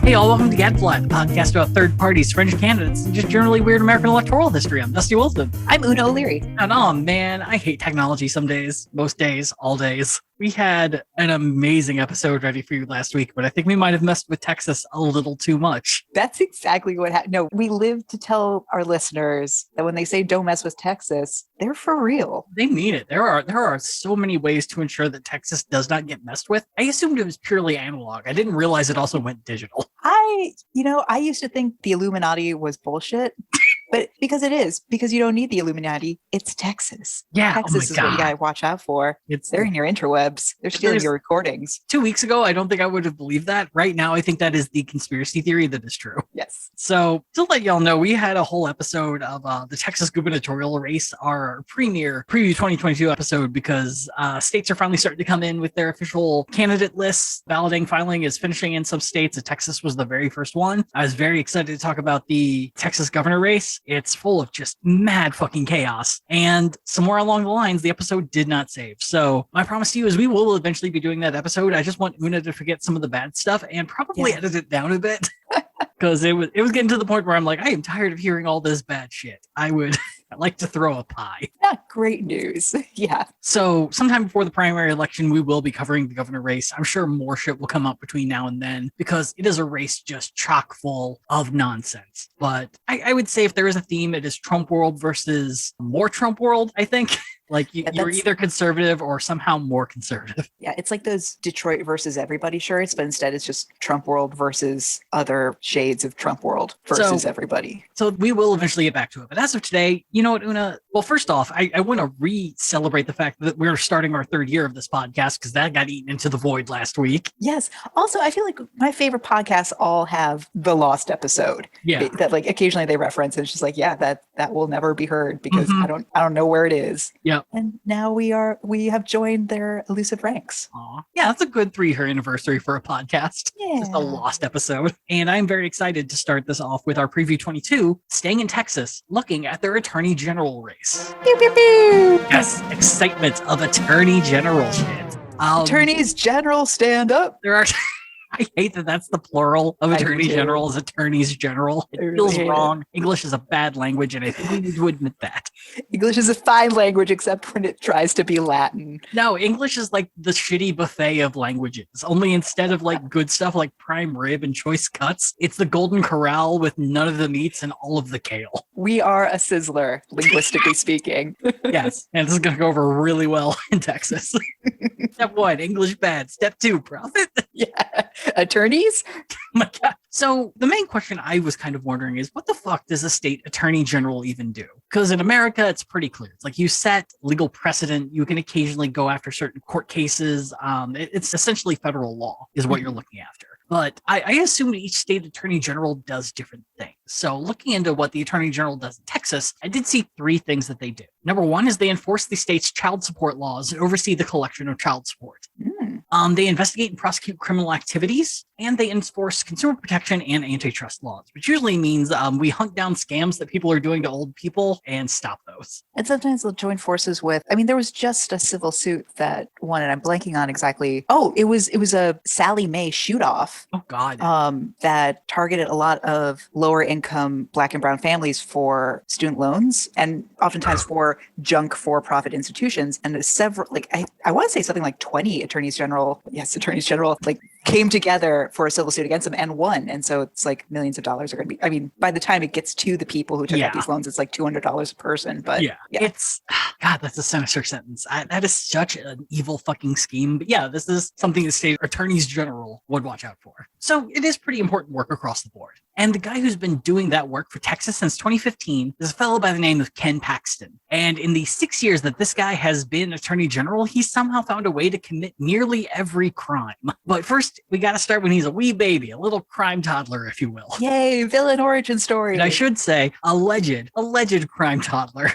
Hey, all, welcome to Gadfly, the podcast about third parties, fringe candidates, and just generally weird American electoral history. I'm Dusty Wilson. I'm Una O'Leary. And oh man, I hate technology some days, most days, all days. We had an amazing episode ready for you last week, but I think we might have messed with Texas a little too much. That's exactly what happened. No, we live to tell our listeners that when they say don't mess with Texas, they're for real. They mean it. There are so many ways to ensure that Texas does not get messed with. I assumed it was purely analog. I didn't realize it also went digital. I used to think the Illuminati was bullshit. But because it is, because you don't need the Illuminati, it's Texas. Yeah, Texas is what you gotta watch out for. They're in your interwebs. They're stealing your recordings. 2 weeks ago, I don't think I would have believed that. Right now, I think that is the conspiracy theory that is true. Yes. So to let y'all know, we had a whole episode of the Texas gubernatorial race, our preview 2022 episode, because states are finally starting to come in with their official candidate lists. Balloting filing is finishing in some states. Texas was the very first one. I was very excited to talk about the Texas governor race. It's full of just mad fucking chaos. And somewhere along the lines, the episode did not save. So my promise to you is we will eventually be doing that episode. I just want Una to forget some of the bad stuff and probably edit it down a bit. Because it was getting to the point where I'm like, I am tired of hearing all this bad shit. I'd like to throw a pie. Not great news. Yeah. So sometime before the primary election, we will be covering the governor race. I'm sure more shit will come up between now and then because it is a race just chock full of nonsense. But I would say if there is a theme, it is Trump world versus more Trump world, I think. Like you're either conservative or somehow more conservative. Yeah, it's like those Detroit versus everybody shirts, but instead it's just Trump world versus other shades of Trump world versus everybody. So we will eventually get back to it. But as of today, you know what, Una? Well, first off, I want to re-celebrate the fact that we're starting our third year of this podcast because that got eaten into the void last week. Yes. Also, I feel like my favorite podcasts all have the lost episode. Yeah. That like occasionally they reference and it's just like, yeah, that will never be heard because I don't know where it is. Yeah. And now we have joined their elusive ranks. Aw. Yeah, that's a good 3-year anniversary for a podcast. Yeah. Just a lost episode. And I'm very excited to start this off with our preview 22, staying in Texas, looking at their attorney general race. Pew, pew, pew. Yes, excitement of attorney general shit. Attorneys general stand up. There are... I hate that that's the plural of attorney general is attorneys general. It feels wrong. English is a bad language, and I think we need to admit that. English is a fine language, except when it tries to be Latin. No, English is like the shitty buffet of languages. Only instead of like good stuff like prime rib and choice cuts, it's the golden corral with none of the meats and all of the kale. We are a sizzler, linguistically speaking. Yes, and this is going to go over really well in Texas. Step 1, English bad. Step 2, profit. Yeah. Attorneys? Oh my God. So the main question I was kind of wondering is what the fuck does a state attorney general even do? Because in America, it's pretty clear. It's like you set legal precedent. You can occasionally go after certain court cases. It's essentially federal law is what you're looking after. But I assume each state attorney general does different things. So looking into what the attorney general does in Texas, I did see 3 things that they do. Number 1 is they enforce the state's child support laws and oversee the collection of child support. They investigate and prosecute criminal activities, and they enforce consumer protection and antitrust laws, which usually means we hunt down scams that people are doing to old people and stop those. And sometimes they'll join forces with, there was just a civil suit that won, and I'm blanking on exactly. Oh, it was a Sally Mae shoot-off. Oh, God. That targeted a lot of lower income Black and brown families for student loans and oftentimes for junk for-profit institutions. And several, I want to say something like 20 attorneys general came together for a civil suit against them and won. And so it's like millions of dollars are going to be, by the time it gets to the people who took out these loans, it's like $200 a person. But it's, God, that's a sinister sentence. That is such an evil fucking scheme. But yeah, this is something the state attorneys general would watch out for. So it is pretty important work across the board. And the guy who's been doing that work for Texas since 2015 is a fellow by the name of Ken Paxton. And in the 6 years that this guy has been attorney general, he's somehow found a way to commit nearly every crime. But first, we got to start when he's a wee baby, a little crime toddler, if you will. Yay, villain origin story. And I should say, alleged crime toddler.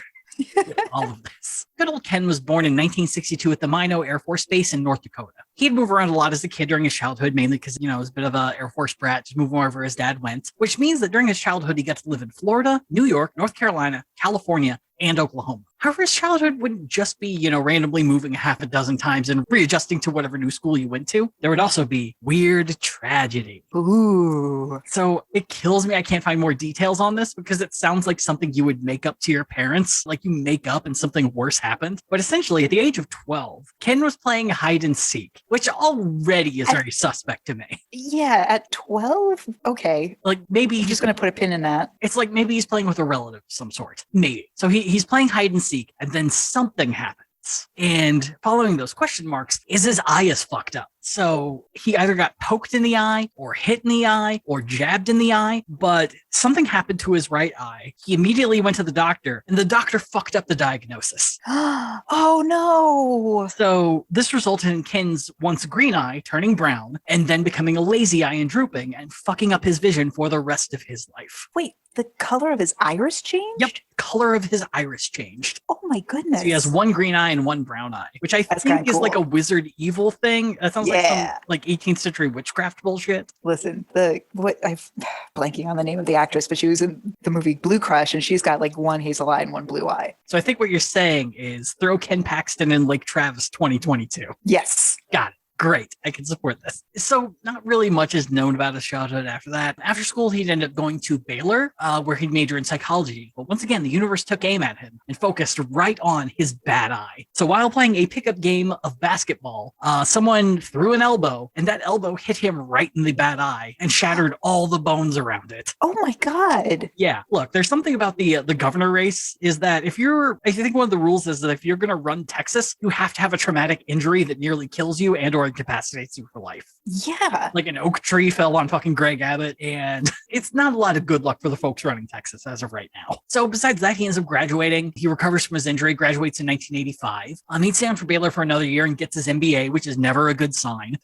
All of this. Good old Ken was born in 1962 at the Minot Air Force Base in North Dakota. He'd move around a lot as a kid during his childhood, mainly because, he was a bit of an Air Force brat, just moving wherever his dad went, which means that during his childhood, he got to live in Florida, New York, North Carolina, California, and Oklahoma. However, his childhood wouldn't just be, randomly moving half a dozen times and readjusting to whatever new school you went to. There would also be weird tragedy. Ooh. So it kills me I can't find more details on this because it sounds like something you would make up to your parents, like you make up and something worse happened. But essentially, at the age of 12, Ken was playing hide and seek, which already is very suspect to me. Yeah, at 12? Okay. Like maybe I'm just going to put a pin in that. It's like maybe he's playing with a relative of some sort. Maybe. So he's playing hide and seek, and then something happens. And following those question marks is his eye is fucked up. So he either got poked in the eye or hit in the eye or jabbed in the eye, but something happened to his right eye. He immediately went to the doctor and the doctor fucked up the diagnosis. Oh no. So this resulted in Ken's once green eye turning brown and then becoming a lazy eye and drooping and fucking up his vision for the rest of his life. Wait, the color of his iris changed? Yep, color of his iris changed. Oh my goodness. So he has one green eye and one brown eye, which I think is like a wizard evil thing. That sounds like some like 18th century witchcraft bullshit. Listen, I'm blanking on the name of the actress, but she was in the movie Blue Crush and she's got like one hazel eye and one blue eye. So I think what you're saying is throw Ken Paxton in Lake Travis 2022. Yes. Got it. Great, I can support this. So not really much is known about his childhood after that. After school, he'd end up going to Baylor, where he'd major in psychology. But once again, the universe took aim at him and focused right on his bad eye. So while playing a pickup game of basketball, someone threw an elbow, and that elbow hit him right in the bad eye and shattered all the bones around it. Oh my God. Yeah, look, there's something about the governor race is that I think one of the rules is that if you're going to run Texas, you have to have a traumatic injury that nearly kills you and or incapacitates you for life. Yeah. Like an oak tree fell on fucking Greg Abbott, and it's not a lot of good luck for the folks running Texas as of right now. So besides that, he ends up graduating. He recovers from his injury, graduates in 1985. He'd stay on for Baylor for another year and gets his MBA, which is never a good sign.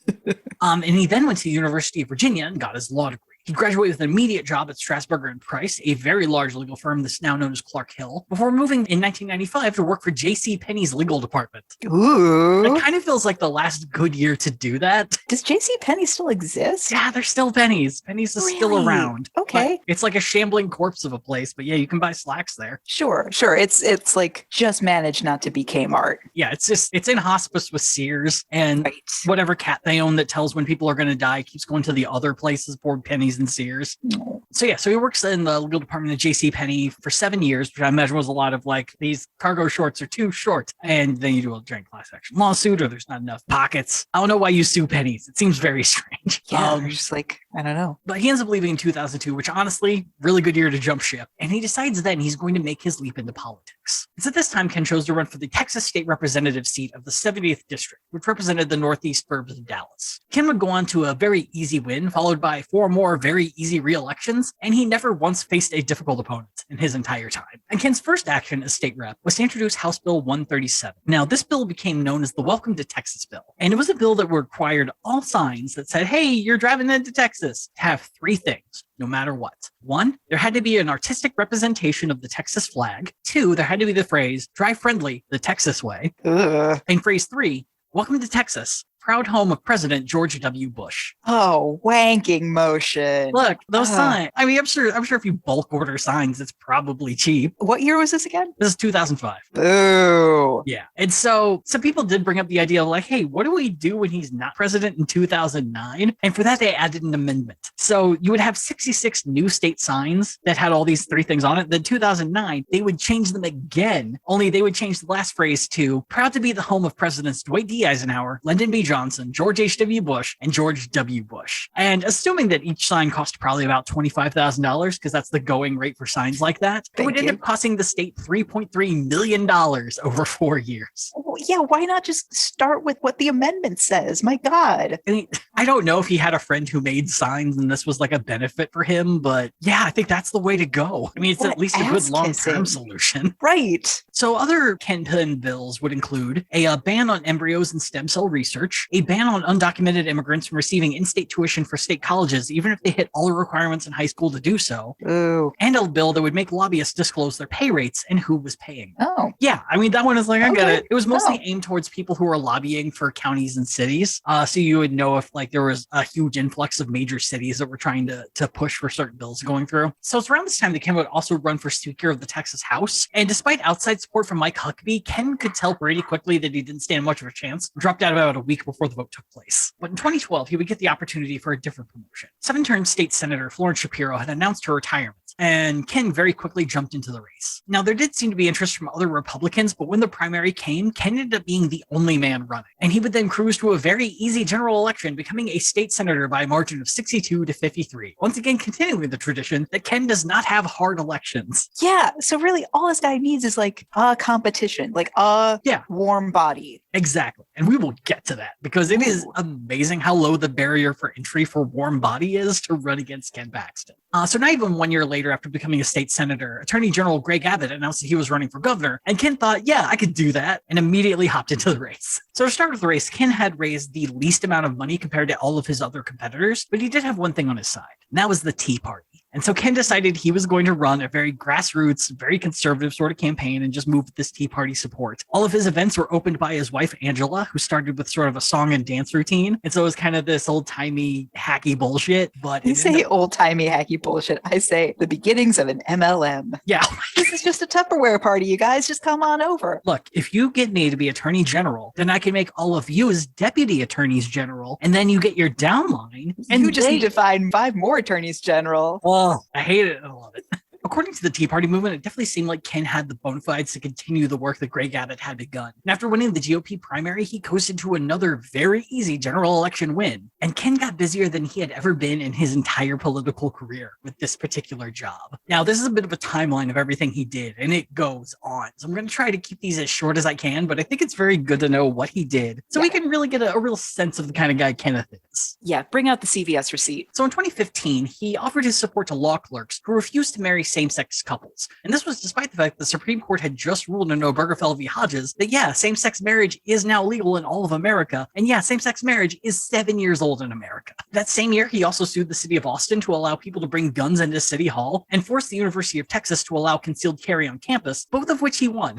And he then went to the University of Virginia and got his law degree. He graduated with an immediate job at Strasburger and Price, a very large legal firm that's now known as Clark Hill, before moving in 1995 to work for J.C. Penney's legal department. Ooh. It kind of feels like the last good year to do that. Does J.C. Penney still exist? Yeah, there's still Penny's. Penny's is still around. Okay. But it's like a shambling corpse of a place, but yeah, you can buy slacks there. Sure. It's like just managed not to be Kmart. Yeah, it's in hospice with Sears and whatever cat they own that tells when people are going to die keeps going to the other places, poor Penny's and Sears. No. So he works in the legal department of J.C. Penney for 7 years, which I imagine was a lot of like, these cargo shorts are too short, and then you do a giant class action lawsuit, or there's not enough pockets. I don't know why you sue Penny's. It seems very strange. Yeah, just like, I don't know. But he ends up leaving in 2002, which honestly, really good year to jump ship. And he decides then he's going to make his leap into politics. It's at this time Ken chose to run for the Texas state representative seat of the 70th district, which represented the northeast suburbs of Dallas. Ken would go on to a very easy win, followed by 4 more very easy re-elections, and he never once faced a difficult opponent in his entire time. And Ken's first action as state rep was to introduce House Bill 137. Now, this bill became known as the Welcome to Texas bill, and it was a bill that required all signs that said, hey, you're driving into Texas, to have 3 things, no matter what. 1, there had to be an artistic representation of the Texas flag. 2, there had to be the phrase, drive friendly, the Texas way. And phrase 3, welcome to Texas, proud home of President George W. Bush. Oh, wanking motion. Look, those signs. I mean, I'm sure if you bulk order signs, it's probably cheap. What year was this again? This is 2005. Boo. Yeah. And so some people did bring up the idea of like, hey, what do we do when he's not president in 2009? And for that, they added an amendment. So you would have 66 new state signs that had all these 3 things on it. Then 2009, they would change them again, only they would change the last phrase to proud to be the home of Presidents Dwight D. Eisenhower, Lyndon B. Johnson, George H.W. Bush, and George W. Bush. And assuming that each sign cost probably about $25,000, because that's the going rate for signs like that, it would end up costing the state $3.3 million over 4 years. Oh, yeah, why not just start with what the amendment says? My God. I mean, I don't know if he had a friend who made signs and this was like a benefit for him, but yeah, I think that's the way to go. I mean, it's at least a good long-term solution. Right. So other Ken Pen bills would include a ban on embryos and stem cell research, March, a ban on undocumented immigrants from receiving in-state tuition for state colleges, even if they hit all the requirements in high school to do so. Ooh. And a bill that would make lobbyists disclose their pay rates and who was paying. Oh. Yeah, I mean, that one is like, I get Okay. it. It was mostly Oh. aimed towards people who were lobbying for counties and cities. So you would know if like there was a huge influx of major cities that were trying to push for certain bills going through. So it's around this time that Ken would also run for Speaker of the Texas House. And despite outside support from Mike Huckabee, Ken could tell pretty quickly that he didn't stand much of a chance, dropped out about a week before the vote took place. But in 2012, he would get the opportunity for a different promotion. 7-term state senator Florence Shapiro had announced her retirement, and Ken very quickly jumped into the race. Now, there did seem to be interest from other Republicans, but when the primary came, Ken ended up being the only man running. And he would then cruise to a very easy general election, becoming a state senator by a margin of 62 to 53. Once again, continuing the tradition that Ken does not have hard elections. Yeah. So really all this guy needs is like a competition, like a warm body. Exactly. And we will get to that because it is amazing how low the barrier for entry for warm body is to run against Ken Paxton. So not even 1 year later after becoming a state senator, Attorney General Greg Abbott announced that he was running for governor, and Ken thought, yeah, I could do that, and immediately hopped into the race. So to start with the race, Ken had raised the least amount of money compared to all of his other competitors, but he did have one thing on his side, and that was the Tea Party. And so Ken decided he was going to run a very grassroots, very conservative sort of campaign and just move with this Tea Party support. All of his events were opened by his wife, Angela, who started with sort of a song and dance routine. And so it was kind of this old-timey, hacky bullshit. But you say old-timey, hacky bullshit. I say the beginnings of an MLM. Yeah. This is just a Tupperware party, you guys. Just come on over. Look, if you get me to be Attorney General, then I can make all of you as Deputy Attorneys General, and then you get your downline. And you just need to find 5 more Attorneys General. Oh, I hate it and I love it. According to the Tea Party movement, it definitely seemed like Ken had the bona fides to continue the work that Greg Abbott had begun. And after winning the GOP primary, he coasted to another very easy general election win. And Ken got busier than he had ever been in his entire political career with this particular job. Now, this is a bit of a timeline of everything he did, and it goes on. So I'm going to try to keep these as short as I can, but I think it's very good to know what he did so we can really get a real sense of the kind of guy Kenneth is. Yeah, bring out the CVS receipt. So in 2015, he offered his support to law clerks who refused to marry same-sex couples. And this was despite the fact the Supreme Court had just ruled in Obergefell v. Hodges that, same-sex marriage is now legal in all of America. And same-sex marriage is 7 years old in America. That same year, he also sued the city of Austin to allow people to bring guns into City Hall and forced the University of Texas to allow concealed carry on campus, both of which he won.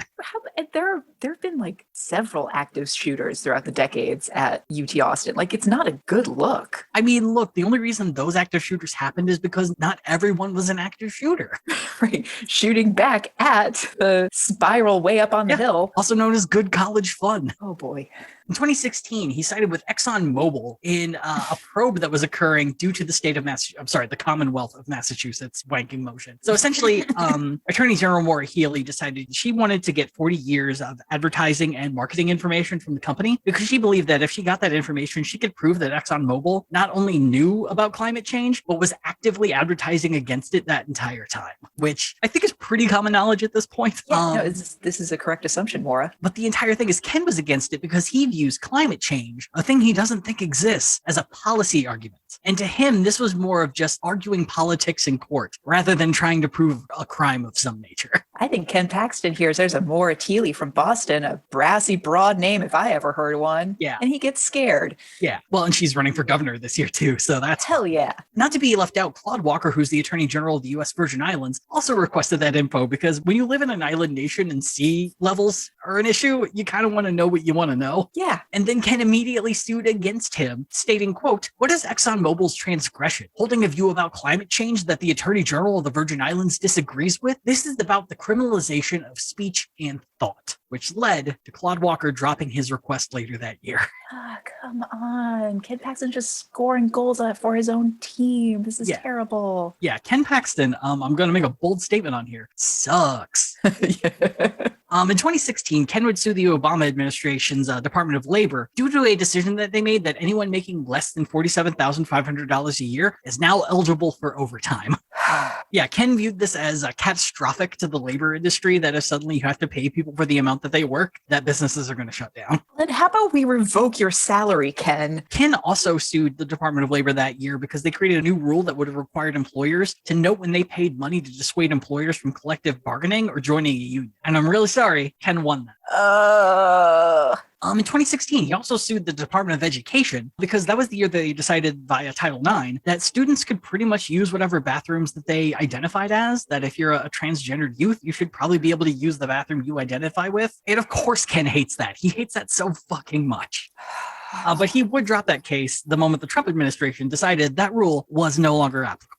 There have been like several active shooters throughout the decades at UT Austin. Like, it's not a good look. I mean, look, the only reason those active shooters happened is because not everyone was an active shooter. Right. Shooting back at the spiral way up on the hill. Also known as good college fun. Oh, boy. In 2016, he sided with ExxonMobil in a probe that was occurring due to the state of the Commonwealth of Massachusetts wanking motion. So essentially, Attorney General Maura Healey decided she wanted to get 40 years of advertising and marketing information from the company because she believed that if she got that information, she could prove that ExxonMobil not only knew about climate change, but was actively advertising against it that entire time, which I think is pretty common knowledge at this point. This is a correct assumption, Maura. But the entire thing is Ken was against it because he views climate change, a thing he doesn't think exists, as a policy argument. And to him, this was more of just arguing politics in court rather than trying to prove a crime of some nature. I think Ken Paxton hears there's a Maura Teely from Boston, a brassy, broad name if I ever heard one. Yeah. And he gets scared. Yeah. Well, and she's running for governor this year too, so that's... Hell yeah. Not to be left out, Claude Walker, who's the Attorney General of the U.S. Virgin Islands, also requested that info because when you live in an island nation and sea levels are an issue, you kind of want to know what you want to know. Yeah. And then Ken immediately sued against him, stating, quote, "What is ExxonMobil's transgression? Holding a view about climate change that the Attorney General of the Virgin Islands disagrees with? This is about the criminalization of speech and thought," which led to Claude Walker dropping his request later that year. Come on. Ken Paxton's just scoring goals for his own team. This is terrible. Yeah, Ken Paxton, I'm going to make a bold statement on here, sucks. In 2016, Ken would sue the Obama administration's Department of Labor due to a decision that they made that anyone making less than $47,500 a year is now eligible for overtime. Ken viewed this as catastrophic to the labor industry that if suddenly you have to pay people for the amount that they work, that businesses are going to shut down. But how about we revoke your salary, Ken? Ken also sued the Department of Labor that year because they created a new rule that would have required employers to note when they paid money to dissuade employers from collective bargaining or joining a union. And I'm really sorry, Ken won that. In 2016, he also sued the Department of Education because that was the year they decided via Title IX that students could pretty much use whatever bathrooms that they identified as, that if you're a transgendered youth, you should probably be able to use the bathroom you identify with. And of course, Ken hates that. He hates that so fucking much. But he would drop that case the moment the Trump administration decided that rule was no longer applicable.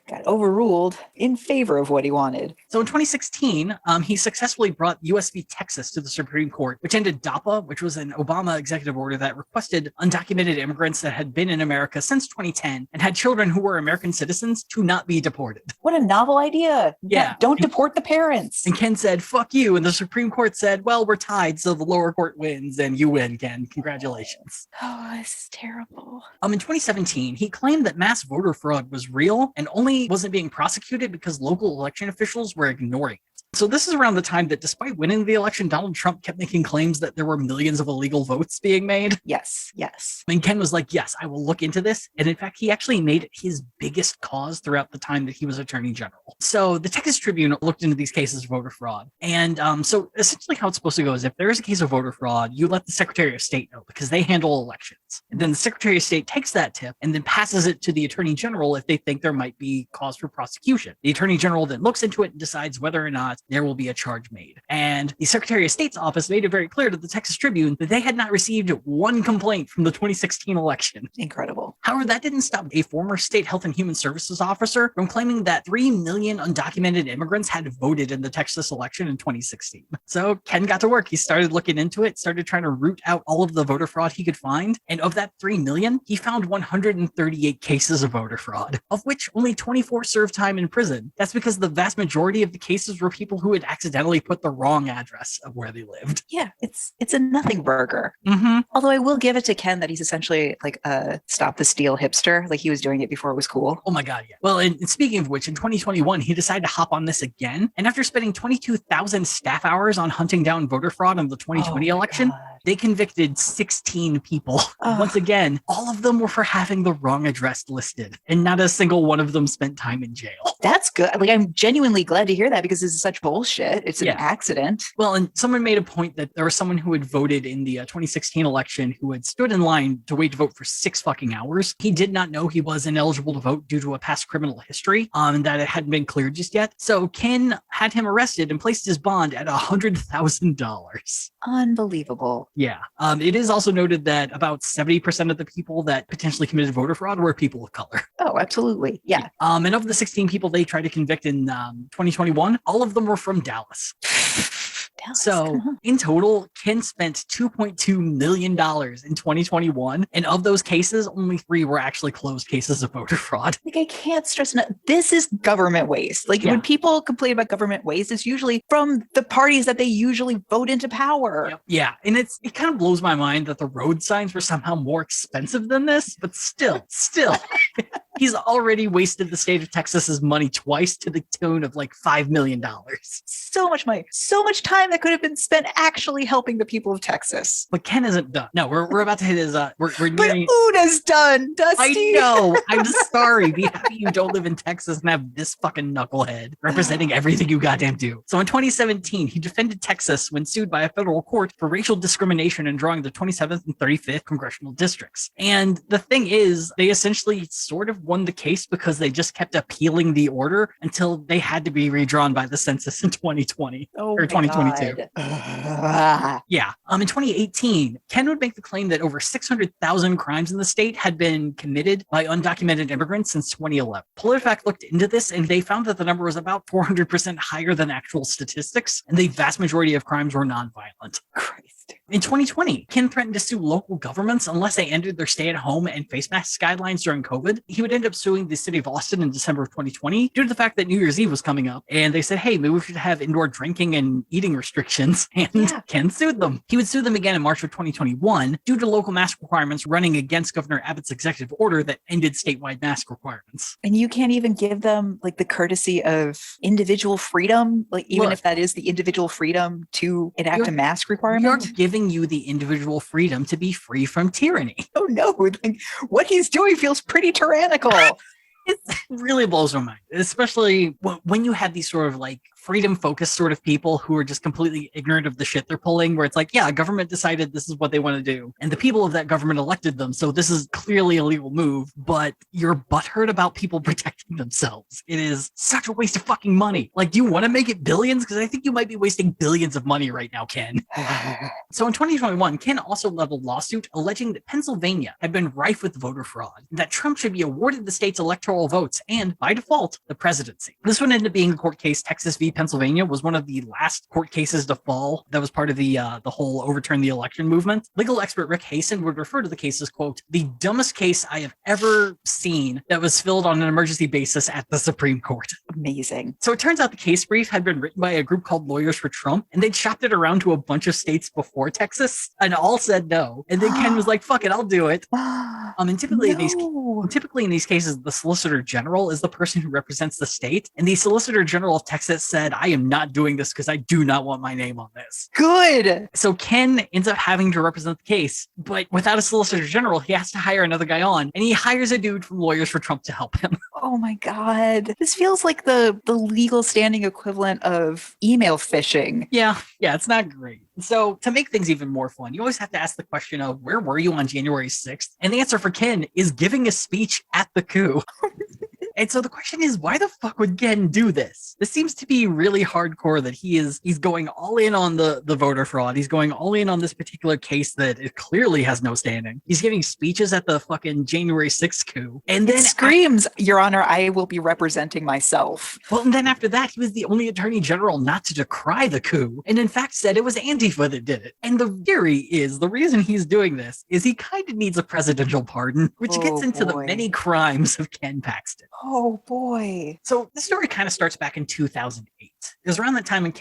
Got overruled in favor of what he wanted. So in 2016, he successfully brought US v. Texas to the Supreme Court, which ended DAPA, which was an Obama executive order that requested undocumented immigrants that had been in America since 2010 and had children who were American citizens to not be deported. What a novel idea. Yeah. Don't deport the parents. And Ken said, fuck you. And the Supreme Court said, well, we're tied, so the lower court wins, and you win, Ken. Congratulations. Oh, this is terrible. In 2017, he claimed that mass voter fraud was real and only wasn't being prosecuted because local election officials were ignoring it. So this is around the time that despite winning the election, Donald Trump kept making claims that there were millions of illegal votes being made. Yes. And Ken was like, yes, I will look into this. And in fact, he actually made it his biggest cause throughout the time that he was Attorney General. So the Texas Tribune looked into these cases of voter fraud. And so essentially how it's supposed to go is if there is a case of voter fraud, you let the Secretary of State know because they handle elections. And then the Secretary of State takes that tip and then passes it to the Attorney General if they think there might be cause for prosecution. The Attorney General then looks into it and decides whether or not there will be a charge made. And the Secretary of State's office made it very clear to the Texas Tribune that they had not received one complaint from the 2016 election. Incredible. However, that didn't stop a former state health and human services officer from claiming that 3 million undocumented immigrants had voted in the Texas election in 2016. So Ken got to work. He started looking into it, started trying to root out all of the voter fraud he could find. And of that 3 million, he found 138 cases of voter fraud, of which only 24 served time in prison. That's because the vast majority of the cases were people who had accidentally put the wrong address of where they lived. Yeah, it's a nothing burger. Mm-hmm. Although I will give it to Ken that he's essentially like a stop the steal hipster. Like he was doing it before it was cool. Oh my God, yeah. Well, and speaking of which, in 2021, he decided to hop on this again. And after spending 22,000 staff hours on hunting down voter fraud in the 2020 election, they convicted 16 people. Once again, all of them were for having the wrong address listed, and not a single one of them spent time in jail. That's good. Like, I'm genuinely glad to hear that because this is such bullshit. It's an accident. Well, and someone made a point that there was someone who had voted in the 2016 election who had stood in line to wait to vote for 6 fucking hours. He did not know he was ineligible to vote due to a past criminal history, and that it hadn't been cleared just yet. So Ken had him arrested and placed his bond at $100,000. Unbelievable. Yeah. It is also noted that about 70% of the people that potentially committed voter fraud were people of color. Oh, absolutely. Yeah. And of the 16 people they tried to convict in 2021, all of them were from Dallas. So in total, Ken spent $2.2 million in 2021. And of those cases, only 3 were actually closed cases of voter fraud. Like, I can't stress enough. This is government waste. Like, when people complain about government waste, it's usually from the parties that they usually vote into power. Yep. Yeah. And it kind of blows my mind that the road signs were somehow more expensive than this, but still. He's already wasted the state of Texas's money twice to the tune of like $5 million. So much money, so much time that could have been spent actually helping the people of Texas. But Ken isn't done. No, we're about to hit his. We're nearing. But Una's done, Dusty. I know. I'm sorry. Be happy you don't live in Texas and have this fucking knucklehead representing everything you goddamn do. So in 2017, he defended Texas when sued by a federal court for racial discrimination in drawing the 27th and 35th congressional districts. And the thing is, they essentially sort of won the case because they just kept appealing the order until they had to be redrawn by the census in 2020 or 2022. Yeah. In 2018, Ken would make the claim that over 600,000 crimes in the state had been committed by undocumented immigrants since 2011. PolitiFact looked into this and they found that the number was about 400% higher than actual statistics, and the vast majority of crimes were nonviolent. Christ. In 2020, Ken threatened to sue local governments unless they ended their stay-at-home and face mask guidelines during COVID. He would end up suing the city of Austin in December of 2020 due to the fact that New Year's Eve was coming up, and they said, hey, maybe we should have indoor drinking and eating restrictions, and Ken sued them. He would sue them again in March of 2021 due to local mask requirements running against Governor Abbott's executive order that ended statewide mask requirements. And you can't even give them like the courtesy of individual freedom, like even if that is the individual freedom to enact a mask requirement. You're giving you the individual freedom to be free from tyranny. Oh no, like, what he's doing feels pretty tyrannical. It really blows my mind, especially when you have these sort of like freedom-focused sort of people who are just completely ignorant of the shit they're pulling, where it's like, yeah, government decided this is what they want to do, and the people of that government elected them, so this is clearly a legal move, but you're butthurt about people protecting themselves. It is such a waste of fucking money. Like, do you want to make it billions? Because I think you might be wasting billions of money right now, Ken. So in 2021, Ken also leveled a lawsuit alleging that Pennsylvania had been rife with voter fraud, and that Trump should be awarded the state's electoral votes and, by default, the presidency. This one ended up being the court case Texas v. Pennsylvania, was one of the last court cases to fall that was part of the whole overturn the election movement. Legal expert Rick Hasen would refer to the case as, quote, the dumbest case I have ever seen that was filled on an emergency basis at the Supreme Court. Amazing. So it turns out the case brief had been written by a group called Lawyers for Trump, and they'd shopped it around to a bunch of states before Texas, and all said no. And then Ken was like, fuck it, I'll do it. And typically in these cases, the Solicitor General is the person who represents the state. And the Solicitor General of Texas said, I am not doing this because I do not want my name on this. Good. So Ken ends up having to represent the case, but without a Solicitor General, he has to hire another guy on, and he hires a dude from Lawyers for Trump to help him. Oh my God. This feels like the legal standing equivalent of email phishing. Yeah, it's not great. So to make things even more fun, you always have to ask the question of where were you on January 6th? And the answer for Ken is giving a speech at the coup. And so the question is, why the fuck would Ken do this? This seems to be really hardcore that he's going all in on the voter fraud. He's going all in on this particular case that it clearly has no standing. He's giving speeches at the fucking January 6th coup. And then it screams, Your Honor, I will be representing myself. Well, and then after that, he was the only attorney general not to decry the coup, and in fact said it was Antifa that did it. And the theory is the reason he's doing this is he kind of needs a presidential pardon, which gets into the many crimes of Ken Paxton. Oh boy. So the story kind of starts back in 2008. It was around that time when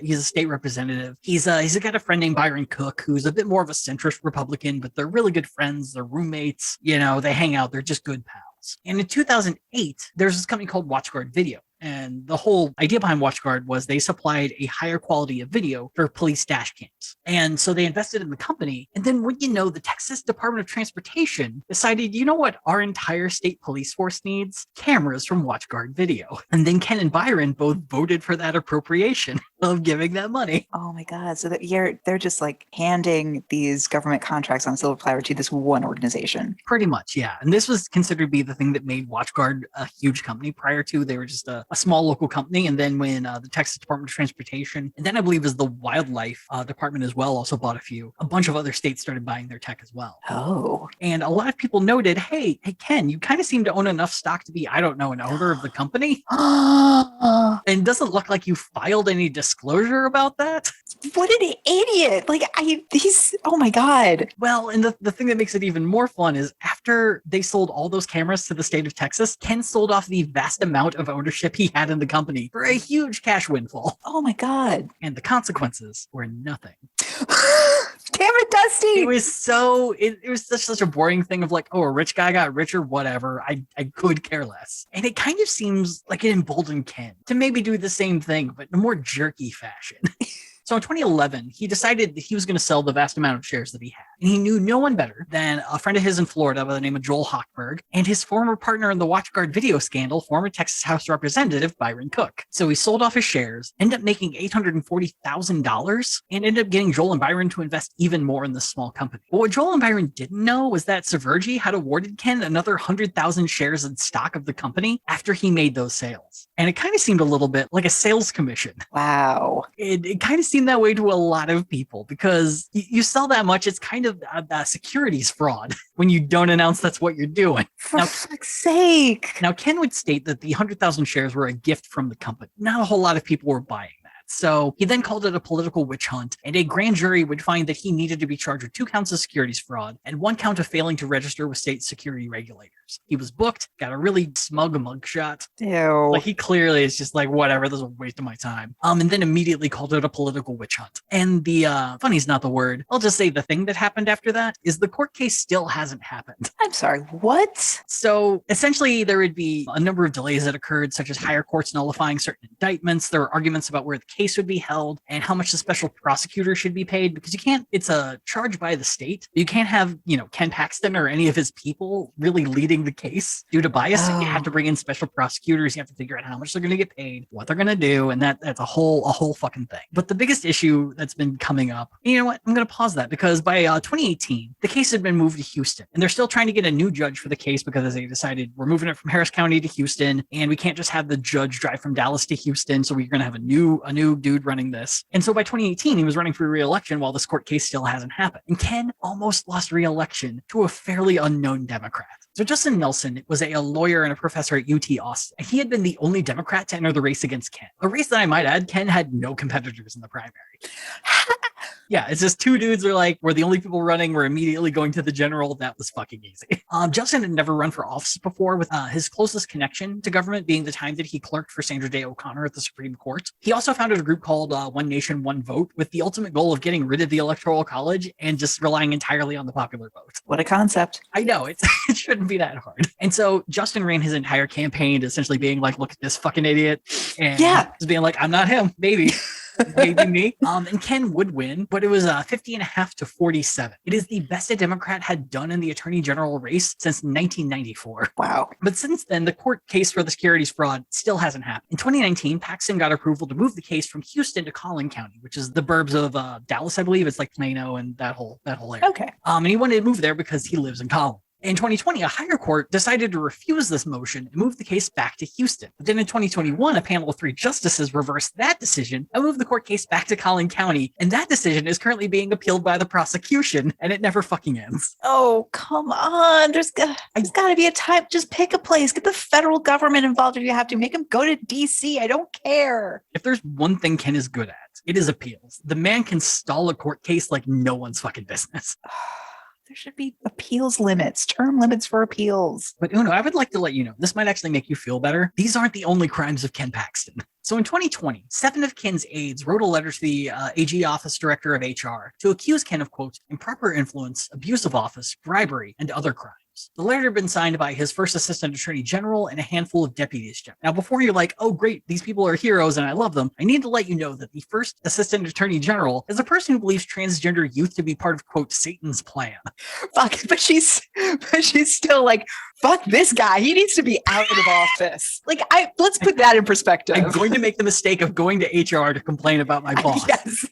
he's a state representative. He's got a friend named Byron Cook, who's a bit more of a centrist Republican, but they're really good friends. They're roommates. You know, they hang out. They're just good pals. And in 2008, there's this company called WatchGuard Video. And the whole idea behind WatchGuard was they supplied a higher quality of video for police dash cams. And so they invested in the company. And then what you know, the Texas Department of Transportation decided, you know what our entire state police force needs? Cameras from WatchGuard Video. And then Ken and Byron both voted for that appropriation of giving that money. Oh my God. So they're just like handing these government contracts on a silver platter to this one organization. Pretty much, yeah. And this was considered to be the thing that made WatchGuard a huge company. Prior to, they were just a small local company. And then when the Texas Department of Transportation, and then I believe is the Wildlife Department as well, also bought a bunch of other states started buying their tech as well. Oh. And a lot of people noted, hey, Ken, you kind of seem to own enough stock to be, I don't know, an owner of the company. And it doesn't look like you filed any disclosure about that. What an idiot. Oh my God. Well, and the thing that makes it even more fun is after they sold all those cameras to the state of Texas, Ken sold off the vast amount of ownership he had in the company for a huge cash windfall. Oh my God. And the consequences were nothing. Damn it, Dusty. It was such a boring thing of like, oh, a rich guy got richer, whatever. I could care less. And it kind of seems like it emboldened Ken to maybe do the same thing, but in a more jerky fashion. So in 2011, he decided that he was going to sell the vast amount of shares that he had. And he knew no one better than a friend of his in Florida by the name of Joel Hochberg and his former partner in the WatchGuard video scandal, former Texas House Representative Byron Cook. So he sold off his shares, ended up making $840,000, and ended up getting Joel and Byron to invest even more in this small company. But what Joel and Byron didn't know was that Severgy had awarded Ken another 100,000 shares in stock of the company after he made those sales. And it kind of seemed a little bit like a sales commission. Wow. It kind of seemed that way to a lot of people because you sell that much, it's kind of a securities fraud when you don't announce that's what you're doing. For fuck's sake. Now, Ken would state that the 100,000 shares were a gift from the company. Not a whole lot of people were buying that. So he then called it a political witch hunt, and a grand jury would find that he needed to be charged with 2 counts of securities fraud and 1 count of failing to register with state security regulators. He was booked, got a really smug mugshot. Ew. Like he clearly is just like, whatever, this is a waste of my time. And then immediately called it a political witch hunt. And the funny's not the word. I'll just say the thing that happened after that is the court case still hasn't happened. I'm sorry, what? So essentially there would be a number of delays that occurred, such as higher courts nullifying certain indictments. There were arguments about where the case would be held and how much the special prosecutor should be paid, because you can't, it's a charge by the state. You can't have, Ken Paxton or any of his people really leading the case due to bias. You have to bring in special prosecutors. You have to figure out how much they're going to get paid, what they're going to do. And that's a whole fucking thing. But the biggest issue that's been coming up, you know what? I'm going to pause that because by 2018, the case had been moved to Houston and they're still trying to get a new judge for the case because they decided we're moving it from Harris County to Houston and we can't just have the judge drive from Dallas to Houston. So we're going to have a new dude running this. And so by 2018, he was running for re-election while this court case still hasn't happened. And Ken almost lost re-election to a fairly unknown Democrat. So Justin Nelson was a lawyer and a professor at UT Austin. And he had been the only Democrat to enter the race against Ken. A race that I might add, Ken had no competitors in the primary. Yeah, it's just two dudes are like, we're the only people running. We're immediately going to the general. That was fucking easy. Justin had never run for office before, with his closest connection to government being the time that he clerked for Sandra Day O'Connor at the Supreme Court. He also founded a group called One Nation, One Vote, with the ultimate goal of getting rid of the Electoral College and just relying entirely on the popular vote. What a concept. I know, it shouldn't be that hard. And so Justin ran his entire campaign to essentially being like, look at this fucking idiot. And just being like, I'm not him, maybe. Maybe me. And Ken would win, but it was 50.5 to 47. It is the best a Democrat had done in the attorney general race since 1994. Wow. But since then, the court case for the securities fraud still hasn't happened. In 2019, Paxton got approval to move the case from Houston to Collin County, which is the burbs of Dallas, I believe. It's like Plano and that whole area. Okay. And he wanted to move there because he lives in Collin. In 2020, a higher court decided to refuse this motion and move the case back to Houston. But then in 2021, a panel of 3 justices reversed that decision and moved the court case back to Collin County. And that decision is currently being appealed by the prosecution, and it never fucking ends. Oh, come on. There's got to be a time. Just pick a place. Get the federal government involved if you have to. Make them go to D.C. I don't care. If there's one thing Ken is good at, it is appeals. The man can stall a court case like no one's fucking business. There should be appeals limits, term limits for appeals. But Uno, I would like to let you know, this might actually make you feel better. These aren't the only crimes of Ken Paxton. So in 2020, 7 of Ken's aides wrote a letter to the AG Office Director of HR to accuse Ken of, quote, improper influence, abuse of office, bribery, and other crimes. The letter had been signed by his first assistant attorney general and a handful of deputies. Now, before you're like, oh, great, these people are heroes and I love them, I need to let you know that the first assistant attorney general is a person who believes transgender youth to be part of, quote, Satan's plan. Fuck, but she's still like, fuck this guy. He needs to be out of office. Like, let's put that in perspective. I'm going to make the mistake of going to HR to complain about my boss. Yes.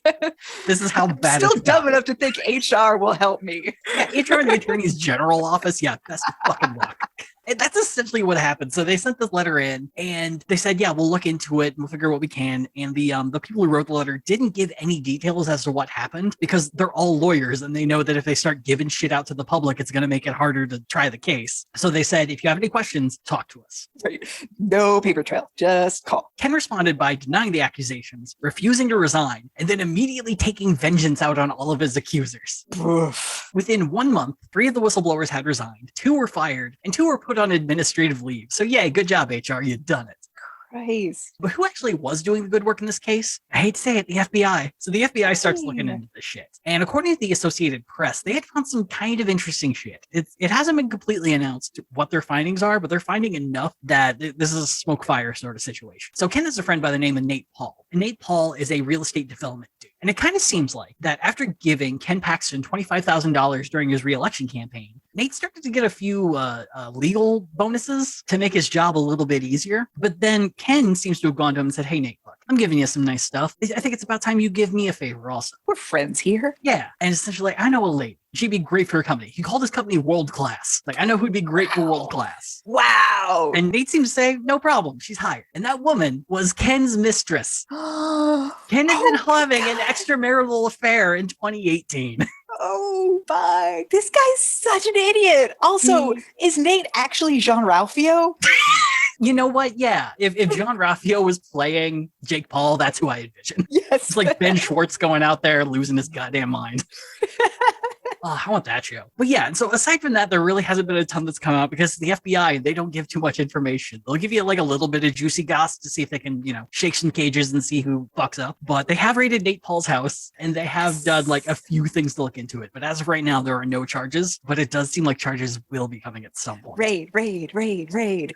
This is how bad I'm still dumb enough to think HR will help me. Yeah, HR in the attorney's general office. Yeah, best of fucking luck. And that's essentially what happened. So they sent this letter in and they said, yeah, we'll look into it and we'll figure out what we can. And the people who wrote the letter didn't give any details as to what happened because they're all lawyers and they know that if they start giving shit out to the public, it's going to make it harder to try the case. So they said, if you have any questions, talk to us. No paper trail, just call. Ken responded by denying the accusations, refusing to resign, and then immediately taking vengeance out on all of his accusers. Oof. Within 1 month, 3 of the whistleblowers had resigned, 2 were fired, and 2 were put on administrative leave. So yay, good job, HR. You've done it. Christ. But who actually was doing the good work in this case? I hate to say it, the FBI. So the FBI starts looking into this shit. And according to the Associated Press, they had found some kind of interesting shit. It hasn't been completely announced what their findings are, but they're finding enough that this is a smoke fire sort of situation. So Ken has a friend by the name of Nate Paul. And Nate Paul is a real estate development dude. And it kind of seems like that after giving Ken Paxton $25,000 during his re-election campaign, Nate started to get a few legal bonuses to make his job a little bit easier. But then Ken seems to have gone to him and said, hey, Nate, look, I'm giving you some nice stuff. I think it's about time you give me a favor also. We're friends here. Yeah. And essentially, I know a lady. She'd be great for her company. He called his company World Class. Like, I know who'd be great for World Class. Wow. And Nate seems to say, no problem. She's hired. And that woman was Ken's mistress. Ken had been having an extramarital affair in 2018. Oh my. This guy's such an idiot. Also, is Nate actually Jean-Ralphio? You know what? Yeah. If John Ralphio was playing Jake Paul, that's who I envision. Yes. It's like Ben Schwartz going out there losing his goddamn mind. Oh, I want that show. But yeah, and so aside from that, there really hasn't been a ton that's come out because the FBI, they don't give too much information. They'll give you like a little bit of juicy gossip to see if they can, shake some cages and see who fucks up. But they have raided Nate Paul's house and they have done like a few things to look into it. But as of right now, there are no charges, but it does seem like charges will be coming at some point. Raid.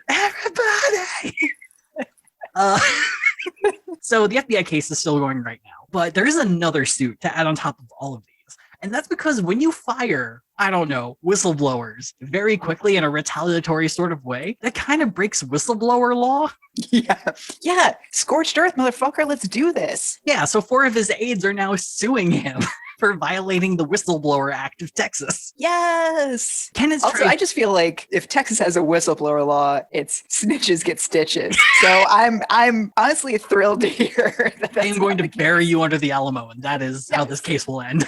Everybody! So the FBI case is still going right now, but there is another suit to add on top of all of these. And that's because when you fire, I don't know, whistleblowers very quickly in a retaliatory sort of way, that kind of breaks whistleblower law. Yeah. Scorched earth, motherfucker. Let's do this. Yeah, so 4 of his aides are now suing him for violating the Whistleblower Act of Texas. Yes. Ken has Also, tried- I just feel like if Texas has a whistleblower law, it's snitches get stitches. So I'm honestly thrilled to hear that. I am going to bury you under the Alamo, and that is how this case will end.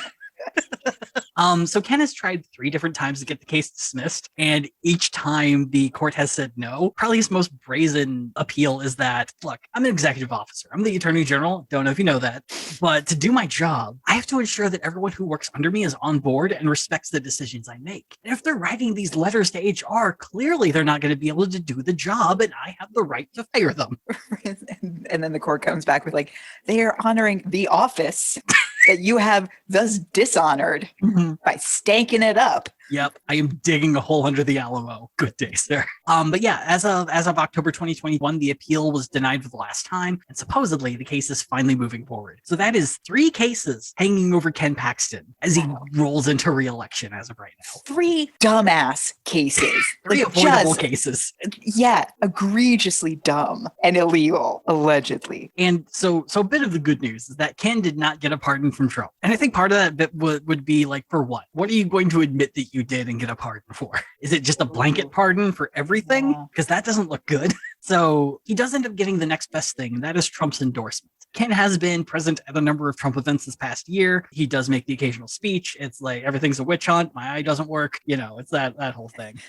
So Ken has tried 3 different times to get the case dismissed, and each time the court has said no. Probably his most brazen appeal is that, look, I'm an executive officer. I'm the attorney general. Don't know if you know that. But to do my job, I have to ensure that everyone who works under me is on board and respects the decisions I make. And if they're writing these letters to HR, clearly they're not going to be able to do the job, and I have the right to fire them. And then the court comes back with like, they are honoring the office that you have thus dishonored by stanking it up. Yep, I am digging a hole under the Alamo. Good day, sir. But yeah, as of October 2021, the appeal was denied for the last time, and supposedly the case is finally moving forward. So that is 3 cases hanging over Ken Paxton as he rolls into re-election as of right now. 3 dumbass cases. 3 avoidable cases. Yeah, egregiously dumb and illegal, allegedly. And so a bit of the good news is that Ken did not get a pardon from Trump. And I think part of that bit would be like, for what? What are you going to admit that you did and get a pardon for? Is it just a blanket pardon for everything? Because that doesn't look good. So he does end up getting the next best thing, and that is Trump's endorsement. Ken has been present at a number of Trump events this past year. He does make the occasional speech. It's like, everything's a witch hunt. My eye doesn't work. You know, it's that whole thing.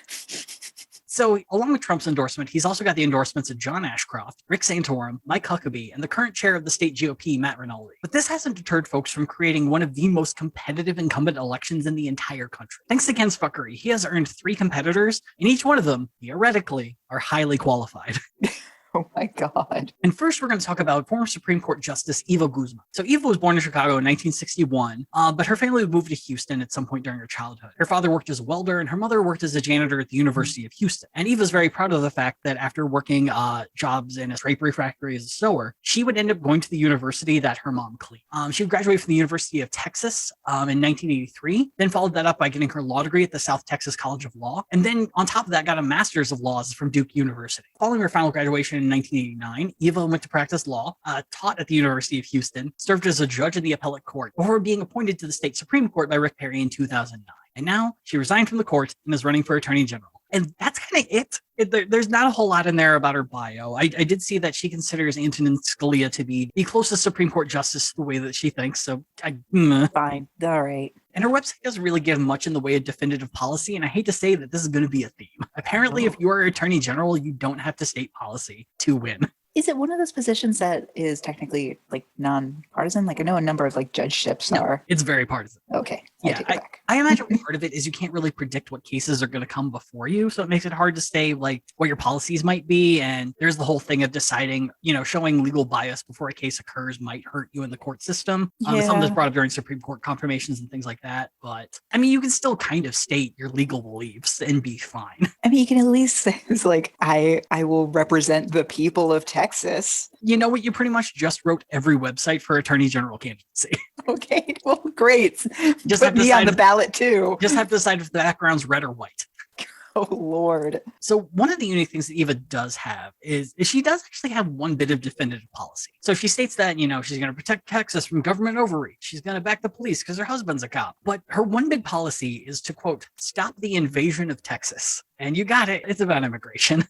So along with Trump's endorsement, he's also got the endorsements of John Ashcroft, Rick Santorum, Mike Huckabee, and the current chair of the state GOP, Matt Rinaldi. But this hasn't deterred folks from creating one of the most competitive incumbent elections in the entire country. Thanks to Ken's fuckery, he has earned 3 competitors, and each one of them, theoretically, are highly qualified. Oh my God. And first, we're going to talk about former Supreme Court Justice Eva Guzman. So Eva was born in Chicago in 1961, but her family moved to Houston at some point during her childhood. Her father worked as a welder, and her mother worked as a janitor at the University of Houston. And Eva's very proud of the fact that after working jobs in a drapery factory as a sewer, she would end up going to the university that her mom cleaned. She would graduate from the University of Texas in 1983, then followed that up by getting her law degree at the South Texas College of Law, and then on top of that got a master's of laws from Duke University. Following her final graduation in 1989, Eva went to practice law, taught at the University of Houston, served as a judge in the appellate court before being appointed to the state Supreme Court by Rick Perry in 2009. And now she resigned from the court and is running for attorney general. And that's kind of it. There's not a whole lot in there about her bio. I did see that she considers Antonin Scalia to be the closest Supreme Court justice the way that she thinks. So fine. All right. And her website doesn't really give much in the way of definitive policy. And I hate to say that this is going to be a theme. Apparently, if you are attorney general, you don't have to state policy to win. Is it one of those positions that is technically like non-partisan? Like I know a number of like judgeships are. It's very partisan. Okay. I imagine part of it is you can't really predict what cases are going to come before you. So it makes it hard to say like what your policies might be. And there's the whole thing of deciding, showing legal bias before a case occurs might hurt you in the court system. Some of this brought up during Supreme Court confirmations and things like that. But I mean, you can still kind of state your legal beliefs and be fine. I mean, you can at least say it's like, I will represent the people of Texas. You know what? You pretty much just wrote every website for attorney general candidacy. Okay, well, great. Just put me on the ballot too. Just have to decide if the background's red or white. Oh, Lord. So one of the unique things that Eva does have is she does actually have one bit of definitive policy. So she states that, she's going to protect Texas from government overreach. She's going to back the police because her husband's a cop. But her one big policy is to, quote, stop the invasion of Texas. And you got it. It's about immigration.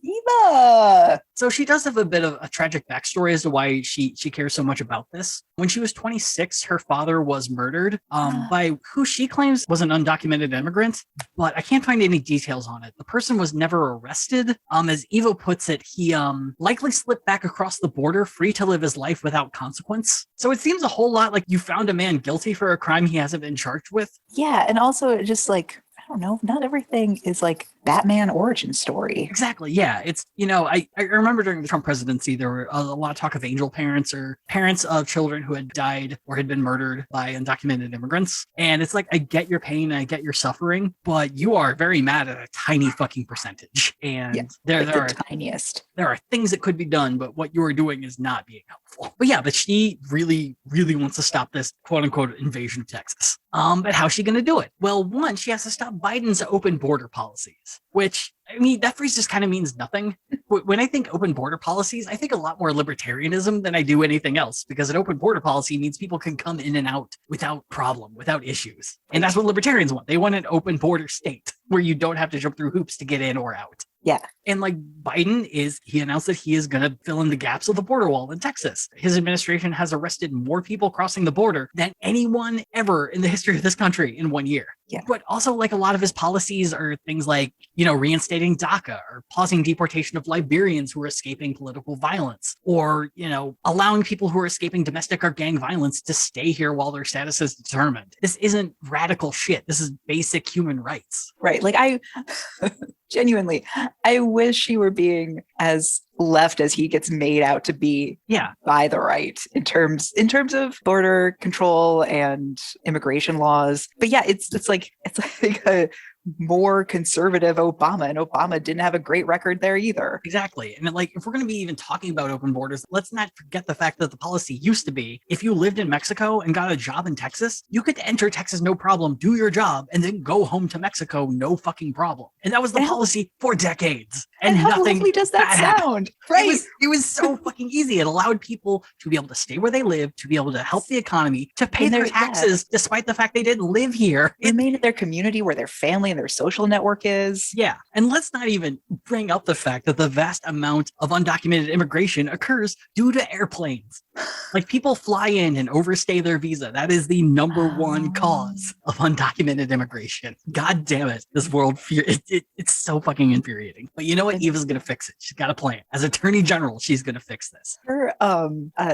Eva! So she does have a bit of a tragic backstory as to why she cares so much about this. When she was 26, her father was murdered by who she claims was an undocumented immigrant, but I can't find any details on it. The person was never arrested. As Eva puts it, he likely slipped back across the border, free to live his life without consequence. So it seems a whole lot like you found a man guilty for a crime he hasn't been charged with. Yeah, and also just like, I don't know, not everything is like Batman origin story. Exactly. Yeah. It's, I remember during the Trump presidency, there were a lot of talk of angel parents or parents of children who had died or had been murdered by undocumented immigrants. And it's like, I get your pain, I get your suffering, but you are very mad at a tiny fucking percentage. And Yeah, there like the are tiniest. there are things that could be done, but what you are doing is not being helpful. But yeah, but she really, really wants to stop this quote unquote invasion of Texas. But how's she going to do it? Well, one, she has to stop Biden's open border policies, which, I mean, that phrase just kind of means nothing. When I think open border policies, I think a lot more libertarianism than I do anything else, because an open border policy means people can come in and out without problem, without issues. And that's what libertarians want. They want an open border state where you don't have to jump through hoops to get in or out. Yeah. And like he announced that he is going to fill in the gaps of the border wall in Texas. His administration has arrested more people crossing the border than anyone ever in the history of this country in 1 year. Yeah. But also, like, a lot of his policies are things like, reinstating DACA or pausing deportation of Liberians who are escaping political violence, or, allowing people who are escaping domestic or gang violence to stay here while their status is determined. This isn't radical shit. This is basic human rights. Right. Like, I genuinely, I wish he were being as left as he gets made out to be. Yeah. By the right in terms of border control and immigration laws. But yeah, it's like a more conservative Obama, and Obama didn't have a great record there either. Exactly. And like, if we're going to be even talking about open borders, let's not forget the fact that the policy used to be, if you lived in Mexico and got a job in Texas, you could enter Texas no problem, do your job, and then go home to Mexico no fucking problem. And that was the policy for decades. And how nothing lovely does that sound? Right. It was so fucking easy. It allowed people to be able to stay where they live, to be able to help the economy, to pay their taxes, despite the fact they didn't live here. Remain in their community where their family and their social network is. Yeah. And let's not even bring up the fact that the vast amount of undocumented immigration occurs due to airplanes. Like, people fly in and overstay their visa. That is the number one cause of undocumented immigration. God damn it. This world, it's so fucking infuriating. But you know what? Eva's going to fix it. She's got a plan. As Attorney General, she's going to fix this. Her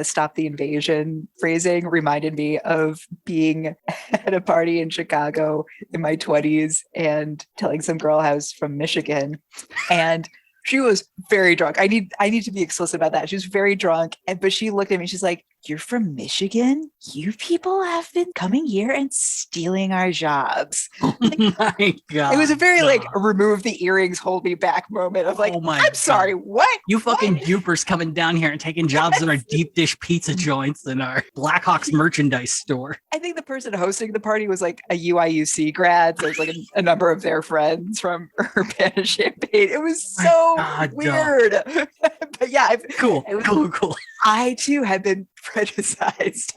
stop the invasion phrasing reminded me of being at a party in Chicago in my 20s and telling some girl I was from Michigan, and she was very drunk. I need to be explicit about that. She was very drunk, but she looked at me. She's like, "You're from Michigan? You people have been coming here and stealing our jobs." Oh my God. It was a very remove the earrings, hold me back moment of like, oh my I'm sorry, what? You fucking dupers coming down here and taking jobs in our deep dish pizza joints and our Blackhawks merchandise store. I think the person hosting the party was like a UIUC grad. So it's like a number of their friends from Urbana-Champaign. It was so weird. But yeah. Cool. I too have been criticized.